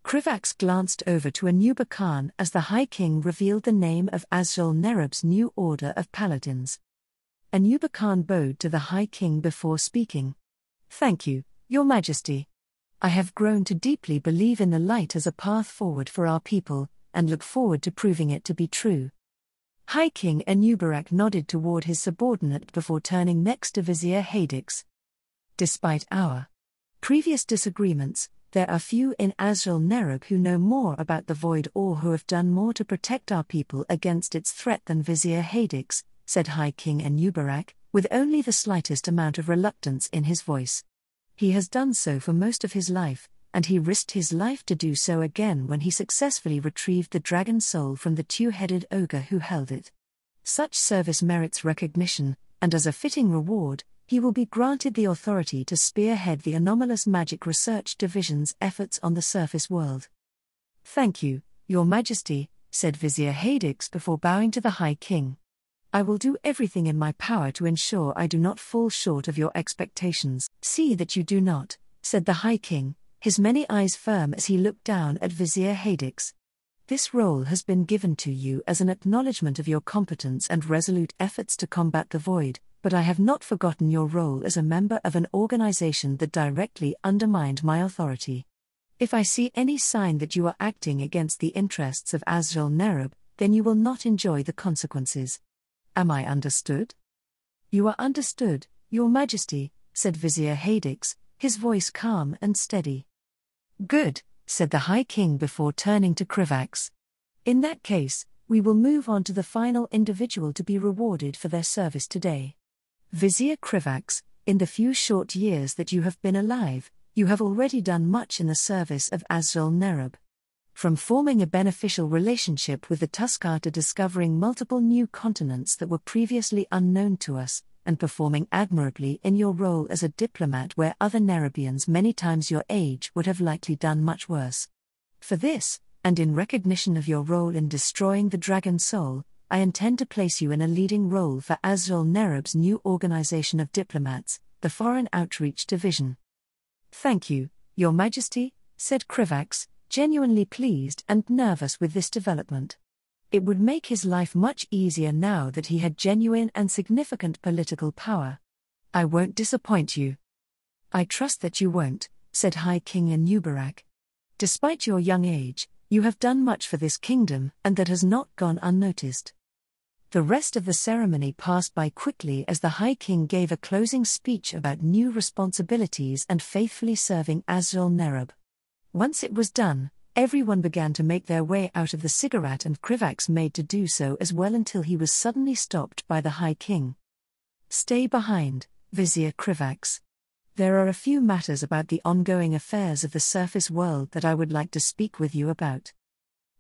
Krivax glanced over to Nerubian as the High King revealed the name of Azrael Nerub's new order of paladins. Nerubian bowed to the High King before speaking. "Thank you, Your Majesty. I have grown to deeply believe in the light as a path forward for our people, and look forward to proving it to be true." High King Nerubian nodded toward his subordinate before turning next to Vizier Hadix. "Despite our previous disagreements, there are few in Azrael Nerub who know more about the Void or who have done more to protect our people against its threat than Vizier Hadix," said High King Nerubian, with only the slightest amount of reluctance in his voice. "He has done so for most of his life, and he risked his life to do so again when he successfully retrieved the dragon soul from the two-headed ogre who held it. Such service merits recognition, and as a fitting reward, he will be granted the authority to spearhead the Anomalous Magic Research Division's efforts on the surface world." "Thank you, Your Majesty," said Vizier Hadix before bowing to the High King. "I will do everything in my power to ensure I do not fall short of your expectations." "See that you do not," said the High King, his many eyes firm as he looked down at Vizier Hadix. "This role has been given to you as an acknowledgement of your competence and resolute efforts to combat the Void, but I have not forgotten your role as a member of an organization that directly undermined my authority. If I see any sign that you are acting against the interests of Azrael Nerub, then you will not enjoy the consequences. Am I understood?" "You are understood, Your Majesty," said Vizier Hadix, his voice calm and steady. "Good," said the High King before turning to Krivax. "In that case, we will move on to the final individual to be rewarded for their service today. Vizier Krivax, in the few short years that you have been alive, you have already done much in the service of Azrael Nerub. From forming a beneficial relationship with the Tuskar to discovering multiple new continents that were previously unknown to us, and performing admirably in your role as a diplomat where other Nerubians many times your age would have likely done much worse. For this, and in recognition of your role in destroying the Dragon Soul, I intend to place you in a leading role for Azrael Nerub's new organization of diplomats, the Foreign Outreach Division." "Thank you, Your Majesty," said Krivax, genuinely pleased and nervous with this development. It would make his life much easier now that he had genuine and significant political power. "I won't disappoint you." "I trust that you won't," said High King Nerubian. "Despite your young age, you have done much for this kingdom, and that has not gone unnoticed." The rest of the ceremony passed by quickly as the High King gave a closing speech about new responsibilities and faithfully serving Azrael Nerub. Once it was done, everyone began to make their way out of the cigarette, and Krivax made to do so as well until he was suddenly stopped by the High King. "Stay behind, Vizier Krivax. There are a few matters about the ongoing affairs of the surface world that I would like to speak with you about."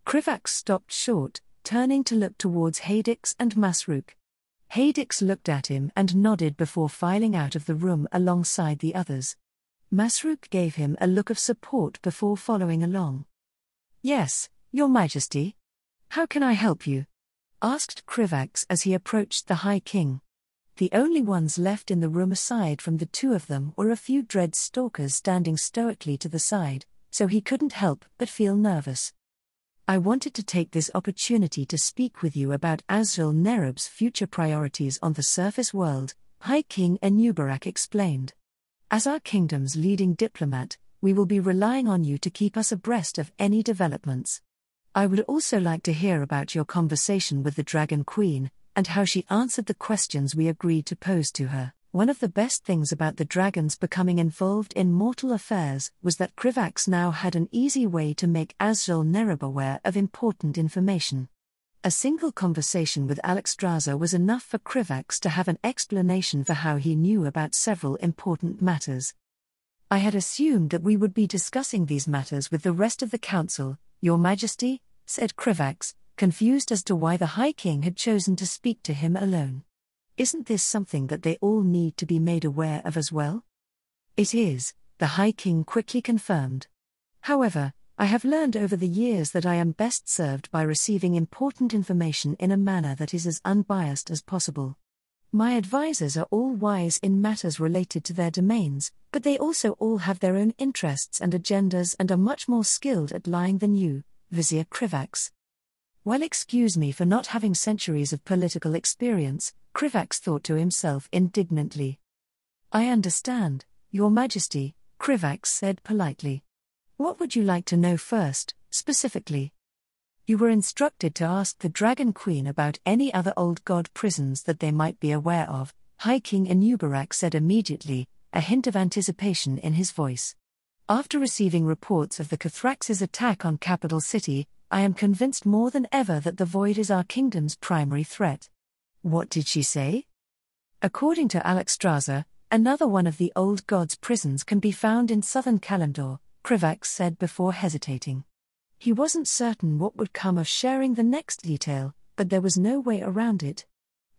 Krivax stopped short, turning to look towards Hadix and Masruk. Hadix looked at him and nodded before filing out of the room alongside the others. Masruk gave him a look of support before following along. "Yes, Your Majesty. How can I help you?" asked Krivax as he approached the High King. The only ones left in the room aside from the two of them were a few dread stalkers standing stoically to the side, so he couldn't help but feel nervous. "I wanted to take this opportunity to speak with you about Azrael Nerub's future priorities on the surface world," High King Nerubian explained. "As our kingdom's leading diplomat, we will be relying on you to keep us abreast of any developments. I would also like to hear about your conversation with the Dragon Queen, and how she answered the questions we agreed to pose to her. One of the best things about the dragons becoming involved in mortal affairs was that Krivax now had an easy way to make Azrael Nerub aware of important information. A single conversation with Alexstrasza was enough for Krivax to have an explanation for how he knew about several important matters. "I had assumed that we would be discussing these matters with the rest of the council, Your Majesty," said Krivax, confused as to why the High King had chosen to speak to him alone. "Isn't this something that they all need to be made aware of as well?" "It is," the High King quickly confirmed. "However, I have learned over the years that I am best served by receiving important information in a manner that is as unbiased as possible. My advisors are all wise in matters related to their domains, but they also all have their own interests and agendas and are much more skilled at lying than you, Vizier Krivax." Well, excuse me for not having centuries of political experience, Krivax thought to himself indignantly. "I understand, Your Majesty," Krivax said politely. "What would you like to know first, specifically?" "You were instructed to ask the Dragon Queen about any other old god prisons that they might be aware of," High King Enubarak said immediately, a hint of anticipation in his voice. "After receiving reports of the Cathrax's attack on Capital City, I am convinced more than ever that the Void is our kingdom's primary threat." "What did she say?" "According to Alexstrasza, another one of the old god's prisons can be found in southern Kalimdor," Krivax said before hesitating. He wasn't certain what would come of sharing the next detail, but there was no way around it.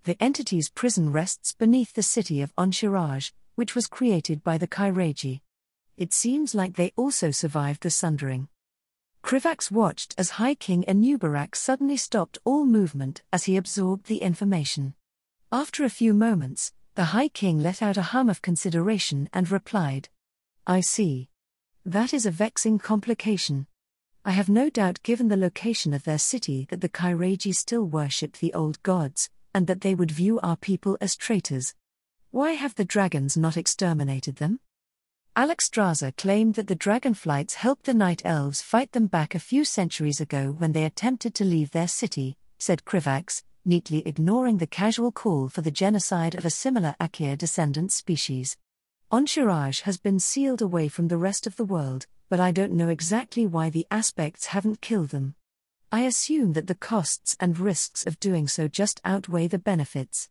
The entity's prison rests beneath the city of Onshiraj, which was created by the Kairaji. It seems like they also survived the Sundering. Krivax watched as High King Enubarak suddenly stopped all movement as he absorbed the information. After a few moments, the High King let out a hum of consideration and replied, "I see. That is a vexing complication. I have no doubt, given the location of their city, that the Kairaji still worship the old gods, and that they would view our people as traitors. Why have the dragons not exterminated them?" Alexstrasza claimed that the dragonflights helped the Night Elves fight them back a few centuries ago when they attempted to leave their city, said Krivax, neatly ignoring the casual call for the genocide of a similar Akir descendant species. Onshiraj has been sealed away from the rest of the world, but I don't know exactly why the aspects haven't killed them. I assume that the costs and risks of doing so just outweigh the benefits.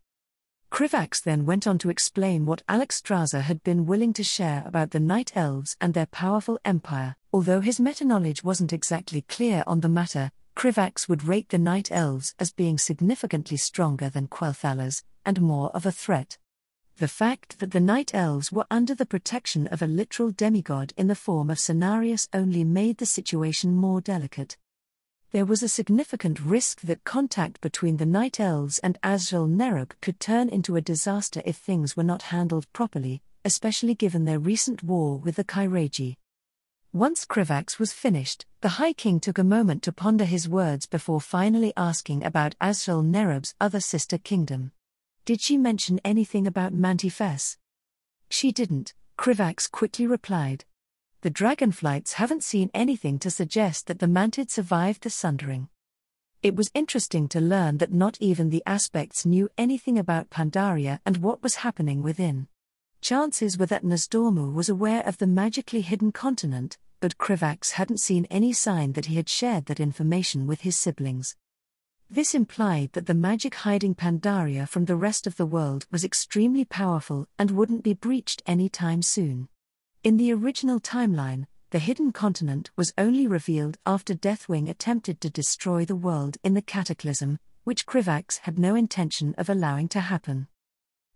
Krivax then went on to explain what Alexstrasza had been willing to share about the Night Elves and their powerful empire. Although his meta-knowledge wasn't exactly clear on the matter, Krivax would rate the Night Elves as being significantly stronger than Quel'Thala's, and more of a threat. The fact that the Night Elves were under the protection of a literal demigod in the form of Cenarius only made the situation more delicate. There was a significant risk that contact between the Night Elves and Azrael Nerub could turn into a disaster if things were not handled properly, especially given their recent war with the Kairaji. Once Krivax was finished, the High King took a moment to ponder his words before finally asking about Azrael Nerub's other sister kingdom. "Did she mention anything about Mantifes?" "She didn't," Krivax quickly replied. "The dragonflights haven't seen anything to suggest that the Mantid survived the Sundering." It was interesting to learn that not even the aspects knew anything about Pandaria and what was happening within. Chances were that Nasdormu was aware of the magically hidden continent, but Krivax hadn't seen any sign that he had shared that information with his siblings. This implied that the magic hiding Pandaria from the rest of the world was extremely powerful and wouldn't be breached any time soon. In the original timeline, the hidden continent was only revealed after Deathwing attempted to destroy the world in the Cataclysm, which Krivax had no intention of allowing to happen.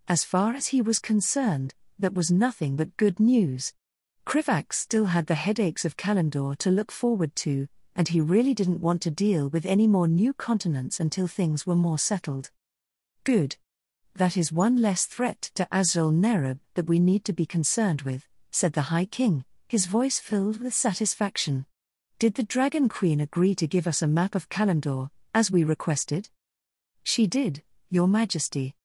As far as he was concerned, that was nothing but good news. Krivax still had the headaches of Kalimdor to look forward to, and he really didn't want to deal with any more new continents until things were more settled. Good. That is one less threat to Azrael Nerub that we need to be concerned with, said the High King, his voice filled with satisfaction. "Did the Dragon Queen agree to give us a map of Kalimdor, as we requested?" "She did, Your Majesty.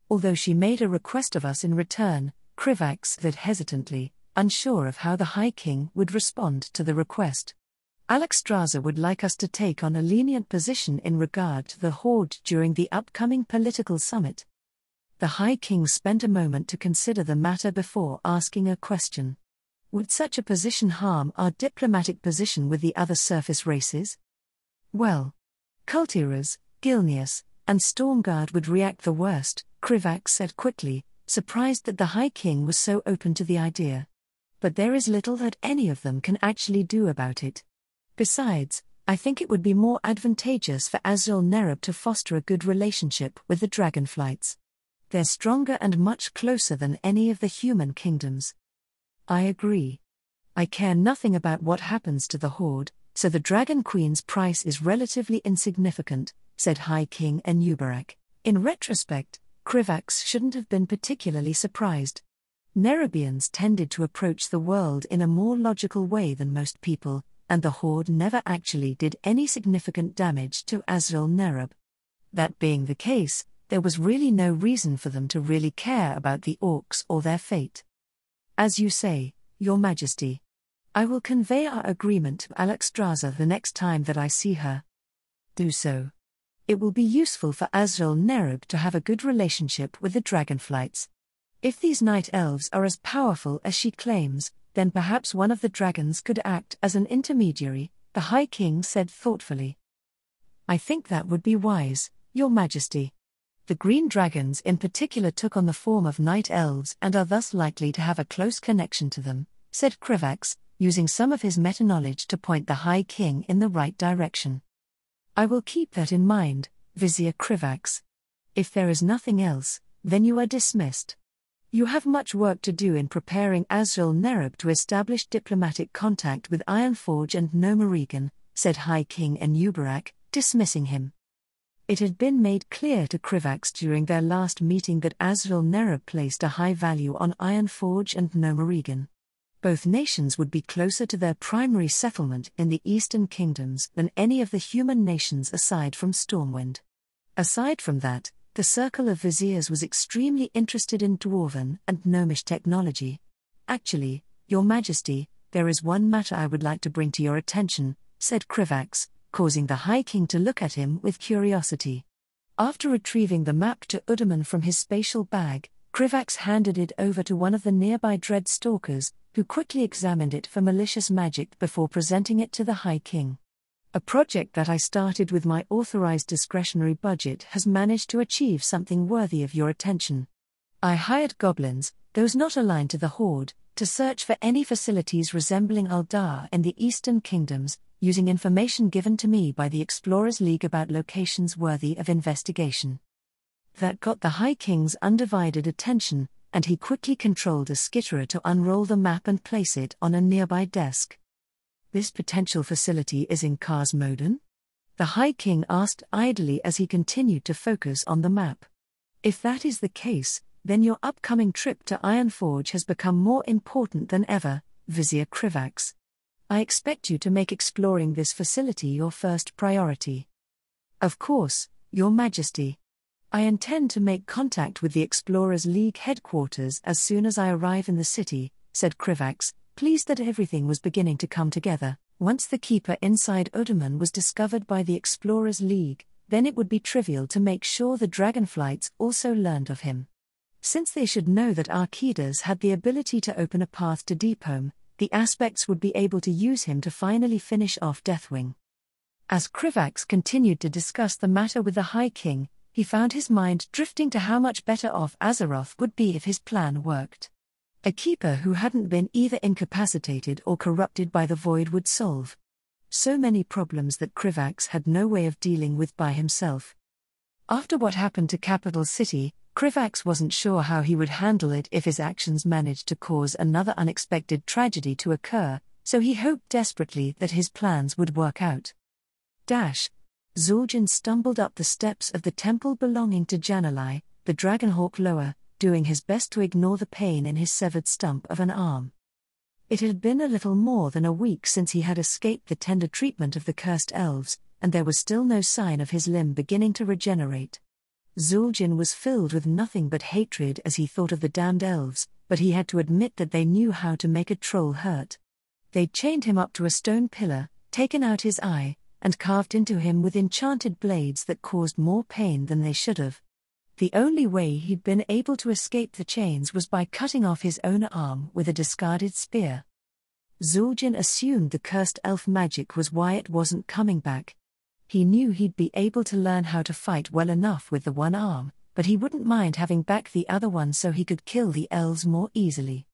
Although she made a request of us in return," Krivax said hesitantly, unsure of how the High King would respond to the request. "Alexstrasza would like us to take on a lenient position in regard to the Horde during the upcoming political summit." The High King spent a moment to consider the matter before asking a question. Would such a position harm our diplomatic position with the other surface races? Well, Kultiras, Gilneas, and Stormguard would react the worst, Krivax said quickly, surprised that the High King was so open to the idea. But there is little that any of them can actually do about it. Besides, I think it would be more advantageous for Azul-Nerub to foster a good relationship with the Dragonflights. They're stronger and much closer than any of the human kingdoms. I agree. I care nothing about what happens to the Horde, so the Dragon Queen's price is relatively insignificant, said High King Enubarak. In retrospect, Krivax shouldn't have been particularly surprised. Nerubians tended to approach the world in a more logical way than most people, and the Horde never actually did any significant damage to Azul-Nerub. That being the case, there was really no reason for them to really care about the Orcs or their fate. As you say, Your Majesty. I will convey our agreement to Alexstrasza the next time that I see her. Do so. It will be useful for Azul-Nerub to have a good relationship with the Dragonflights. If these Night Elves are as powerful as she claims, then perhaps one of the dragons could act as an intermediary, the High King said thoughtfully. I think that would be wise, Your Majesty. The Green Dragons in particular took on the form of Night Elves and are thus likely to have a close connection to them, said Krivax, using some of his meta-knowledge to point the High King in the right direction. I will keep that in mind, Vizier Krivax. If there is nothing else, then you are dismissed. You have much work to do in preparing Azul-Nerub to establish diplomatic contact with Ironforge and Nomerigan, said High King Enubarak, dismissing him. It had been made clear to Krivax during their last meeting that Azul-Nerub placed a high value on Ironforge and Nomerigan. Both nations would be closer to their primary settlement in the Eastern Kingdoms than any of the human nations aside from Stormwind. Aside from that, the Circle of Viziers was extremely interested in Dwarven and Gnomish technology. Actually, Your Majesty, there is one matter I would like to bring to your attention, said Krivax, causing the High King to look at him with curiosity. After retrieving the map to Udaman from his spatial bag, Krivax handed it over to one of the nearby Dread Stalkers, who quickly examined it for malicious magic before presenting it to the High King. A project that I started with my authorized discretionary budget has managed to achieve something worthy of your attention. I hired goblins, those not aligned to the Horde, to search for any facilities resembling Aldar in the Eastern Kingdoms, using information given to me by the Explorers League about locations worthy of investigation. That got the High King's undivided attention, and he quickly controlled a skitterer to unroll the map and place it on a nearby desk. This potential facility is in Kars Moden? The High King asked idly as he continued to focus on the map. If that is the case, then your upcoming trip to Ironforge has become more important than ever, Vizier Krivax. I expect you to make exploring this facility your first priority. Of course, Your Majesty. I intend to make contact with the Explorers League headquarters as soon as I arrive in the city, said Krivax, pleased that everything was beginning to come together. Once the Keeper inside Udaman was discovered by the Explorers League, then it would be trivial to make sure the Dragonflights also learned of him. Since they should know that Arkidas had the ability to open a path to Deephome, the Aspects would be able to use him to finally finish off Deathwing. As Krivax continued to discuss the matter with the High King, he found his mind drifting to how much better off Azeroth would be if his plan worked. A keeper who hadn't been either incapacitated or corrupted by the Void would solve so many problems that Krivax had no way of dealing with by himself. After what happened to Capital City, Krivax wasn't sure how he would handle it if his actions managed to cause another unexpected tragedy to occur, so he hoped desperately that his plans would work out. Zul'jin stumbled up the steps of the temple belonging to Janalai, the Dragonhawk Lower, doing his best to ignore the pain in his severed stump of an arm. It had been a little more than a week since he had escaped the tender treatment of the cursed elves, and there was still no sign of his limb beginning to regenerate. Zul'jin was filled with nothing but hatred as he thought of the damned elves, but he had to admit that they knew how to make a troll hurt. They'd chained him up to a stone pillar, taken out his eye, and carved into him with enchanted blades that caused more pain than they should have. The only way he'd been able to escape the chains was by cutting off his own arm with a discarded spear. Zul'jin assumed the cursed elf magic was why it wasn't coming back. He knew he'd be able to learn how to fight well enough with the one arm, but he wouldn't mind having back the other one so he could kill the elves more easily.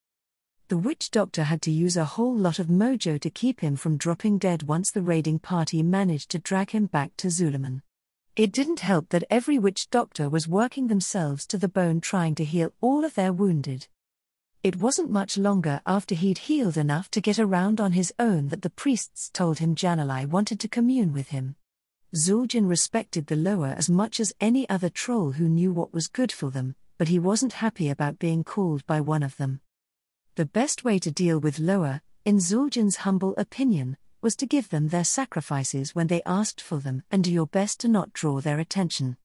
The witch doctor had to use a whole lot of mojo to keep him from dropping dead once the raiding party managed to drag him back to Zul'jin. It didn't help that every witch doctor was working themselves to the bone trying to heal all of their wounded. It wasn't much longer after he'd healed enough to get around on his own that the priests told him Janalai wanted to commune with him. Zul'jin respected the Loa as much as any other troll who knew what was good for them, but he wasn't happy about being called by one of them. The best way to deal with Loa, in Zul'jin's humble opinion, was to give them their sacrifices when they asked for them and do your best to not draw their attention.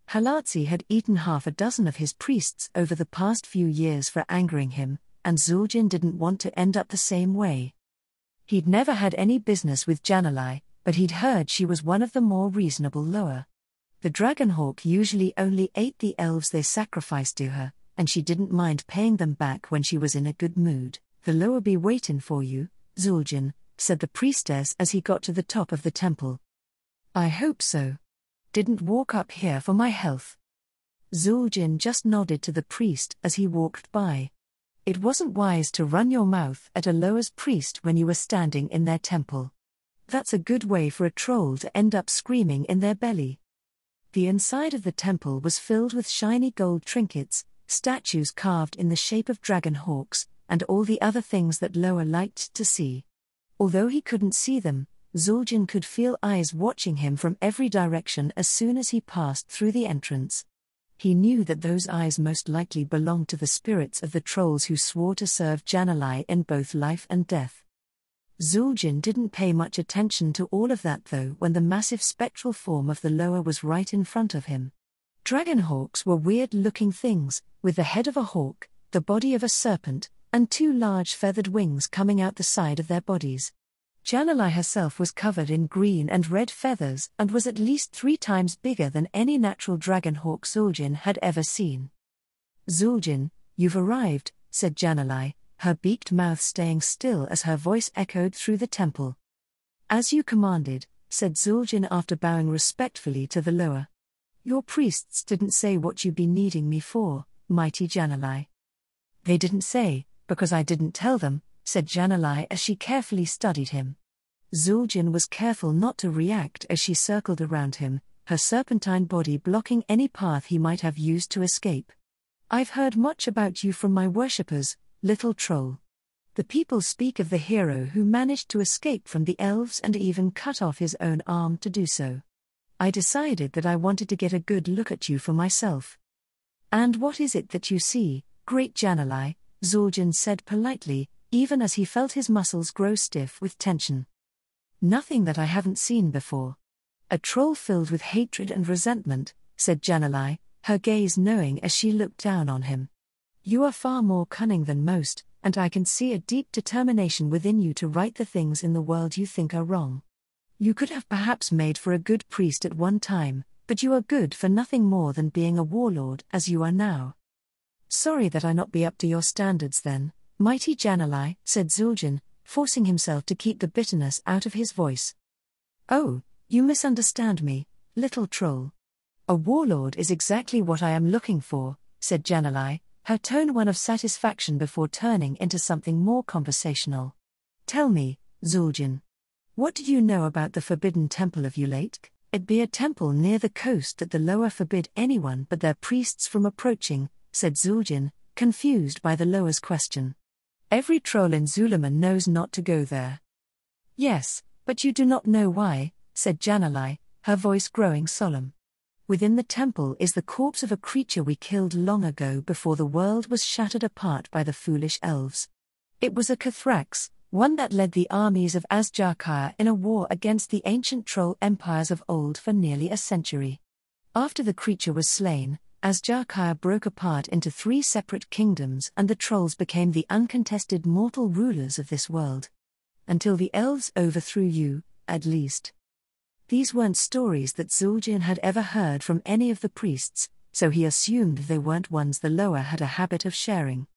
Halatsi had eaten half a dozen of his priests over the past few years for angering him, and Zul'jin didn't want to end up the same way. He'd never had any business with Janalai, but he'd heard she was one of the more reasonable Loa. The Dragonhawk usually only ate the elves they sacrificed to her, and she didn't mind paying them back when she was in a good mood. "The Loa be waitin' for you, Zul'jin," said the priestess as he got to the top of the temple. "I hope so. Didn't walk up here for my health." Zul'jin just nodded to the priest as he walked by. It wasn't wise to run your mouth at a Loa's priest when you were standing in their temple. That's a good way for a troll to end up screaming in their belly. The inside of the temple was filled with shiny gold trinkets, statues carved in the shape of dragon hawks, and all the other things that Loa liked to see. Although he couldn't see them, Zul'jin could feel eyes watching him from every direction as soon as he passed through the entrance. He knew that those eyes most likely belonged to the spirits of the trolls who swore to serve Janalai in both life and death. Zul'jin didn't pay much attention to all of that though when the massive spectral form of the Loa was right in front of him. Dragonhawks were weird-looking things, with the head of a hawk, the body of a serpent, and two large feathered wings coming out the side of their bodies. Janalai herself was covered in green and red feathers and was at least 3 times bigger than any natural dragonhawk Zul'jin had ever seen. "Zul'jin, you've arrived," said Janalai, her beaked mouth staying still as her voice echoed through the temple. "As you commanded," said Zul'jin after bowing respectfully to the Loa. "Your priests didn't say what you'd be needing me for, mighty Janalai." "They didn't say, because I didn't tell them," said Janalai as she carefully studied him. Zul'jin was careful not to react as she circled around him, her serpentine body blocking any path he might have used to escape. "I've heard much about you from my worshippers, little troll. The people speak of the hero who managed to escape from the elves and even cut off his own arm to do so. I decided that I wanted to get a good look at you for myself." "And what is it that you see, great Janalai?" Zul'jin said politely, even as he felt his muscles grow stiff with tension. "Nothing that I haven't seen before. A troll filled with hatred and resentment," said Janalai, her gaze knowing as she looked down on him. "You are far more cunning than most, and I can see a deep determination within you to right the things in the world you think are wrong. You could have perhaps made for a good priest at one time, but you are good for nothing more than being a warlord as you are now." "Sorry that I not be up to your standards then, mighty Janalai," said Zul'jin, forcing himself to keep the bitterness out of his voice. "Oh, you misunderstand me, little troll. A warlord is exactly what I am looking for," said Janalai, her tone one of satisfaction before turning into something more conversational. "Tell me, Zul'jin, what do you know about the Forbidden Temple of Ulatk? It be a temple near the coast that the Loa forbid anyone but their priests from approaching," said Zul'jin, confused by the Loa's question. "Every troll in Zul'jin knows not to go there." "Yes, but you do not know why," said Janalai, her voice growing solemn. "Within the temple is the corpse of a creature we killed long ago before the world was shattered apart by the foolish elves. It was a Cathrax, one that led the armies of Azjarkaya in a war against the ancient troll empires of old for nearly a century. After the creature was slain, Azjarkaya broke apart into 3 separate kingdoms and the trolls became the uncontested mortal rulers of this world. Until the elves overthrew you, at least." These weren't stories that Zul'jin had ever heard from any of the priests, so he assumed they weren't ones the lower had a habit of sharing.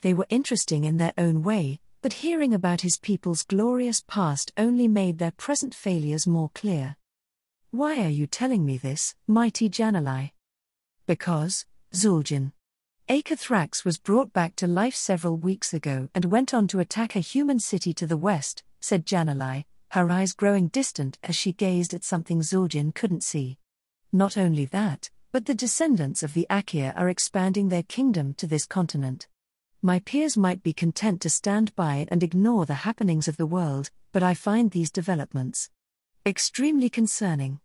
They were interesting in their own way, but hearing about his people's glorious past only made their present failures more clear. Why are you telling me this, mighty Janalai? Because, Zul'jin. Akathrax was brought back to life several weeks ago and went on to attack a human city to the west, said Janalai, her eyes growing distant as she gazed at something Zul'jin couldn't see. Not only that, but the descendants of the Akir are expanding their kingdom to this continent. My peers might be content to stand by and ignore the happenings of the world, but I find these developments extremely concerning.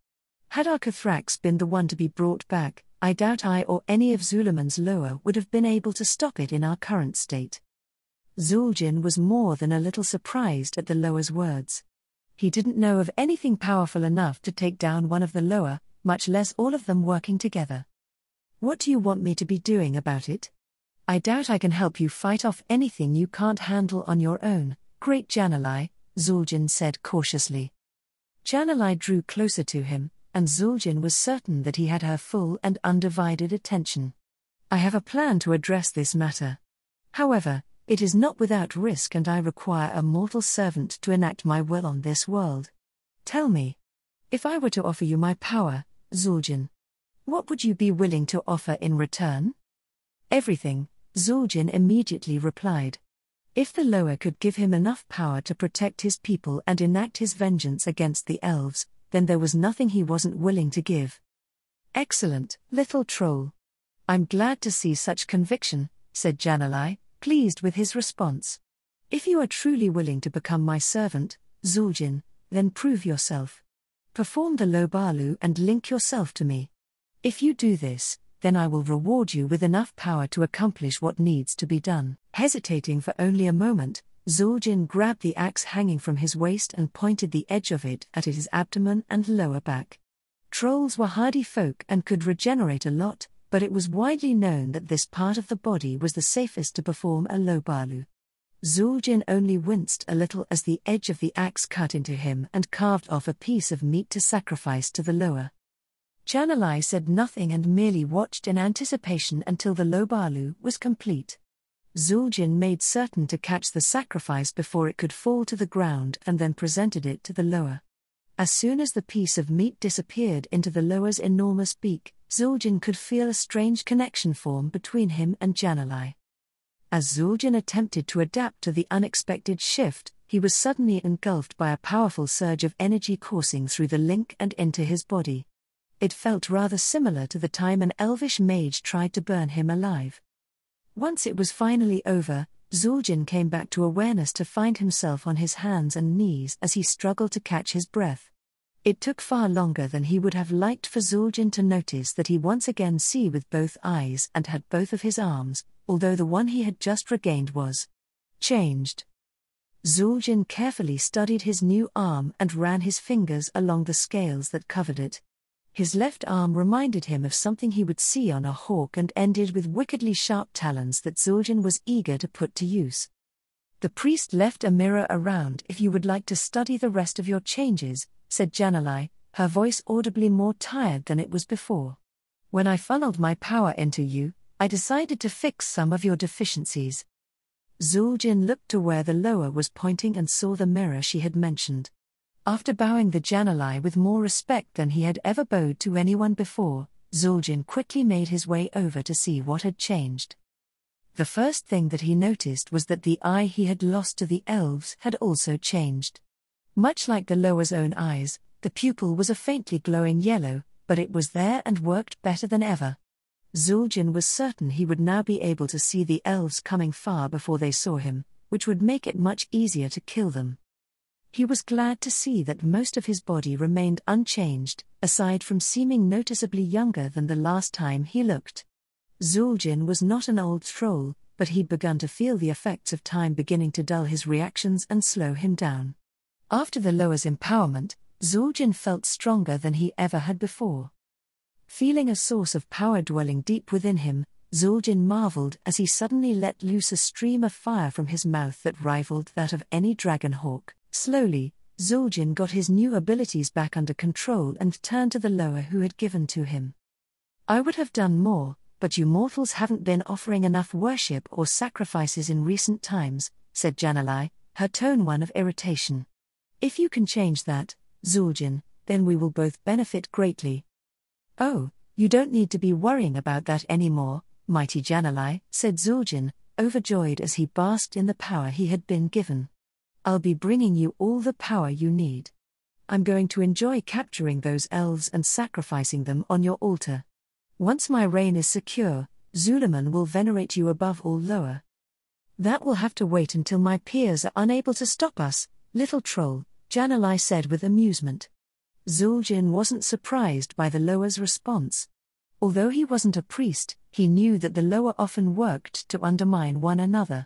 Had Akathrax been the one to be brought back, I doubt I or any of Zul'jin's lower would have been able to stop it in our current state. Zul'jin was more than a little surprised at the lower's words. He didn't know of anything powerful enough to take down one of the lower, much less all of them working together. What do you want me to be doing about it? I doubt I can help you fight off anything you can't handle on your own, great Janalai, Zul'jin said cautiously. Janalai drew closer to him, and Zul'jin was certain that he had her full and undivided attention. I have a plan to address this matter. However, it is not without risk and I require a mortal servant to enact my will on this world. Tell me, if I were to offer you my power, Zul'jin, what would you be willing to offer in return? Everything, Zul'jin immediately replied. If the lower could give him enough power to protect his people and enact his vengeance against the elves, then there was nothing he wasn't willing to give. Excellent, little troll. I'm glad to see such conviction, said Janalai, pleased with his response. If you are truly willing to become my servant, Zul'jin, then prove yourself. Perform the Lobalu and link yourself to me. If you do this, then I will reward you with enough power to accomplish what needs to be done. Hesitating for only a moment, Zul'jin grabbed the axe hanging from his waist and pointed the edge of it at his abdomen and lower back. Trolls were hardy folk and could regenerate a lot, but it was widely known that this part of the body was the safest to perform a Lobalu. Zul'jin only winced a little as the edge of the axe cut into him and carved off a piece of meat to sacrifice to the lower. Janalai said nothing and merely watched in anticipation until the Lobalu was complete. Zul'jin made certain to catch the sacrifice before it could fall to the ground and then presented it to the lower. As soon as the piece of meat disappeared into the lower's enormous beak, Zul'jin could feel a strange connection form between him and Janalai. As Zul'jin attempted to adapt to the unexpected shift, he was suddenly engulfed by a powerful surge of energy coursing through the link and into his body. It felt rather similar to the time an elvish mage tried to burn him alive. Once it was finally over, Zul'jin came back to awareness to find himself on his hands and knees as he struggled to catch his breath. It took far longer than he would have liked for Zul'jin to notice that he once again saw with both eyes and had both of his arms, although the one he had just regained was changed. Zul'jin carefully studied his new arm and ran his fingers along the scales that covered it. His left arm reminded him of something he would see on a hawk and ended with wickedly sharp talons that Zul'jin was eager to put to use. The priest left a mirror around if you would like to study the rest of your changes, said Janalai, her voice audibly more tired than it was before. When I funneled my power into you, I decided to fix some of your deficiencies. Zul'jin looked to where the lower was pointing and saw the mirror she had mentioned. After bowing the Janalai with more respect than he had ever bowed to anyone before, Zul'jin quickly made his way over to see what had changed. The first thing that he noticed was that the eye he had lost to the elves had also changed. Much like the lower's own eyes, the pupil was a faintly glowing yellow, but it was there and worked better than ever. Zul'jin was certain he would now be able to see the elves coming far before they saw him, which would make it much easier to kill them. He was glad to see that most of his body remained unchanged, aside from seeming noticeably younger than the last time he looked. Zul'jin was not an old troll, but he'd begun to feel the effects of time beginning to dull his reactions and slow him down. After the lower's empowerment, Zul'jin felt stronger than he ever had before. Feeling a source of power dwelling deep within him, Zul'jin marveled as he suddenly let loose a stream of fire from his mouth that rivaled that of any dragon hawk. Slowly, Zul'jin got his new abilities back under control and turned to the lower who had given to him. I would have done more, but you mortals haven't been offering enough worship or sacrifices in recent times, said Janalai, her tone one of irritation. If you can change that, Zul'jin, then we will both benefit greatly. Oh, you don't need to be worrying about that anymore, mighty Janalai, said Zul'jin, overjoyed as he basked in the power he had been given. I'll be bringing you all the power you need. I'm going to enjoy capturing those elves and sacrificing them on your altar. Once my reign is secure, Zul'jin will venerate you above all lower. That will have to wait until my peers are unable to stop us, little troll, Janalai said with amusement. Zul'jin wasn't surprised by the lower's response. Although he wasn't a priest, he knew that the lower often worked to undermine one another.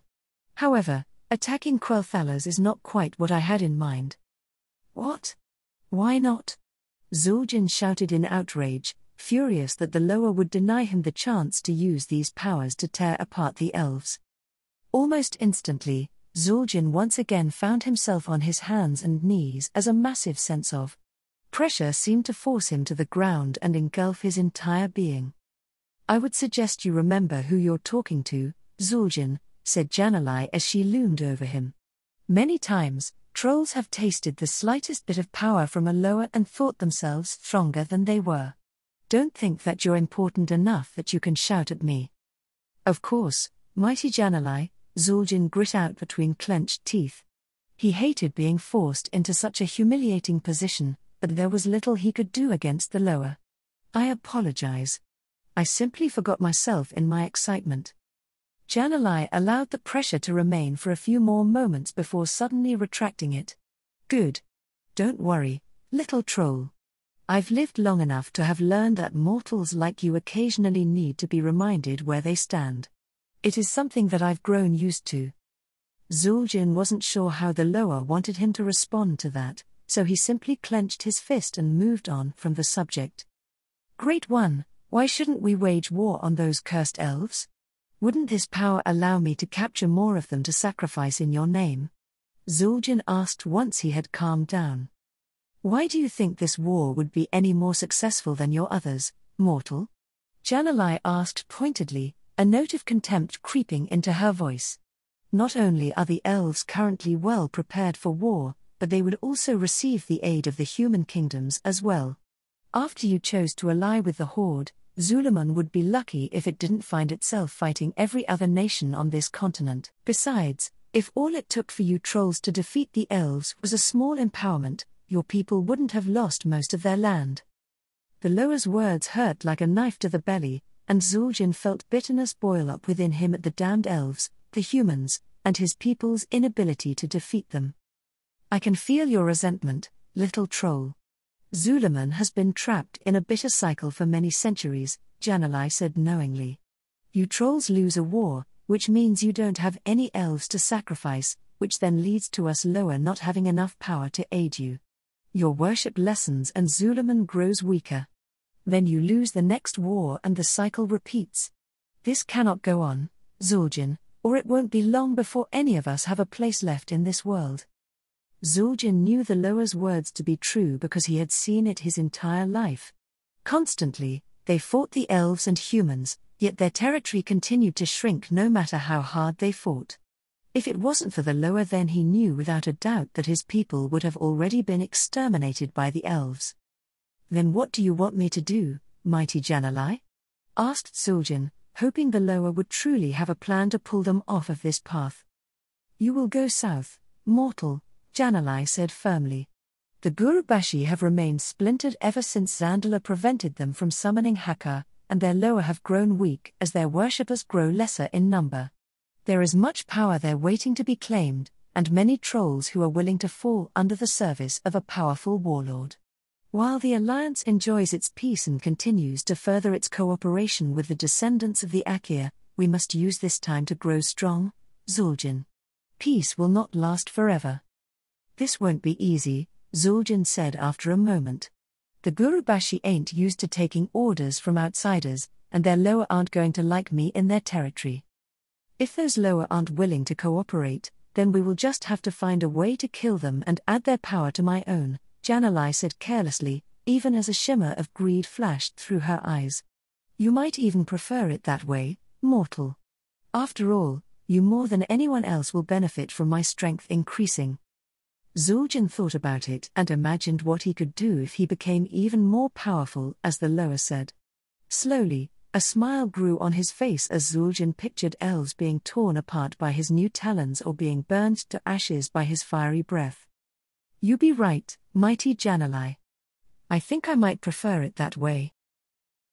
However, attacking Quel'Thalas is not quite what I had in mind. What? Why not? Zul'jin shouted in outrage, furious that the lower would deny him the chance to use these powers to tear apart the elves. Almost instantly, Zul'jin once again found himself on his hands and knees as a massive sense of pressure seemed to force him to the ground and engulf his entire being. I would suggest you remember who you're talking to, Zul'jin, said Janalai as she loomed over him. Many times, trolls have tasted the slightest bit of power from a lower and thought themselves stronger than they were. Don't think that you're important enough that you can shout at me. Of course, mighty Janalai, Zul'jin grit out between clenched teeth. He hated being forced into such a humiliating position, but there was little he could do against the lower. I apologize. I simply forgot myself in my excitement. Janalai allowed the pressure to remain for a few more moments before suddenly retracting it. Good. Don't worry, little troll. I've lived long enough to have learned that mortals like you occasionally need to be reminded where they stand. It is something that I've grown used to. Zul'jin wasn't sure how the lower wanted him to respond to that, so he simply clenched his fist and moved on from the subject. Great one, why shouldn't we wage war on those cursed elves? Wouldn't this power allow me to capture more of them to sacrifice in your name? Zul'jin asked once he had calmed down. Why do you think this war would be any more successful than your others, mortal? Janalai asked pointedly, a note of contempt creeping into her voice. Not only are the elves currently well prepared for war, but they would also receive the aid of the human kingdoms as well. After you chose to ally with the Horde, Zul'jin would be lucky if it didn't find itself fighting every other nation on this continent. Besides, if all it took for you trolls to defeat the elves was a small empowerment, your people wouldn't have lost most of their land. The lower's words hurt like a knife to the belly, and Zul'jin felt bitterness boil up within him at the damned elves, the humans, and his people's inability to defeat them. I can feel your resentment, little troll. Zul'jin has been trapped in a bitter cycle for many centuries, Janalai said knowingly. You trolls lose a war, which means you don't have any elves to sacrifice, which then leads to us lower not having enough power to aid you. Your worship lessens and Zul'jin grows weaker. Then you lose the next war and the cycle repeats. This cannot go on, Zul'jin, or it won't be long before any of us have a place left in this world. Zul'jin knew the lower's words to be true because he had seen it his entire life. Constantly, they fought the elves and humans, yet their territory continued to shrink no matter how hard they fought. If it wasn't for the lower, then he knew without a doubt that his people would have already been exterminated by the elves. Then what do you want me to do, mighty Janalai? Asked Zul'jin, hoping the lower would truly have a plan to pull them off of this path. You will go south, mortal, Janalai said firmly. The Gurubashi have remained splintered ever since Zandala prevented them from summoning Haka, and their lower have grown weak as their worshippers grow lesser in number. There is much power there waiting to be claimed, and many trolls who are willing to fall under the service of a powerful warlord. While the Alliance enjoys its peace and continues to further its cooperation with the descendants of the Akir, we must use this time to grow strong, Zul'jin. Peace will not last forever. This won't be easy, Zul'jin said after a moment. The Gurubashi ain't used to taking orders from outsiders, and their lower aren't going to like me in their territory. If those lower aren't willing to cooperate, then we will just have to find a way to kill them and add their power to my own, Janalai said carelessly, even as a shimmer of greed flashed through her eyes. You might even prefer it that way, mortal. After all, you more than anyone else will benefit from my strength increasing. Zul'jin thought about it and imagined what he could do if he became even more powerful, as the Loa said. Slowly, a smile grew on his face as Zul'jin pictured elves being torn apart by his new talons or being burned to ashes by his fiery breath. You be right, mighty Janalai. I think I might prefer it that way.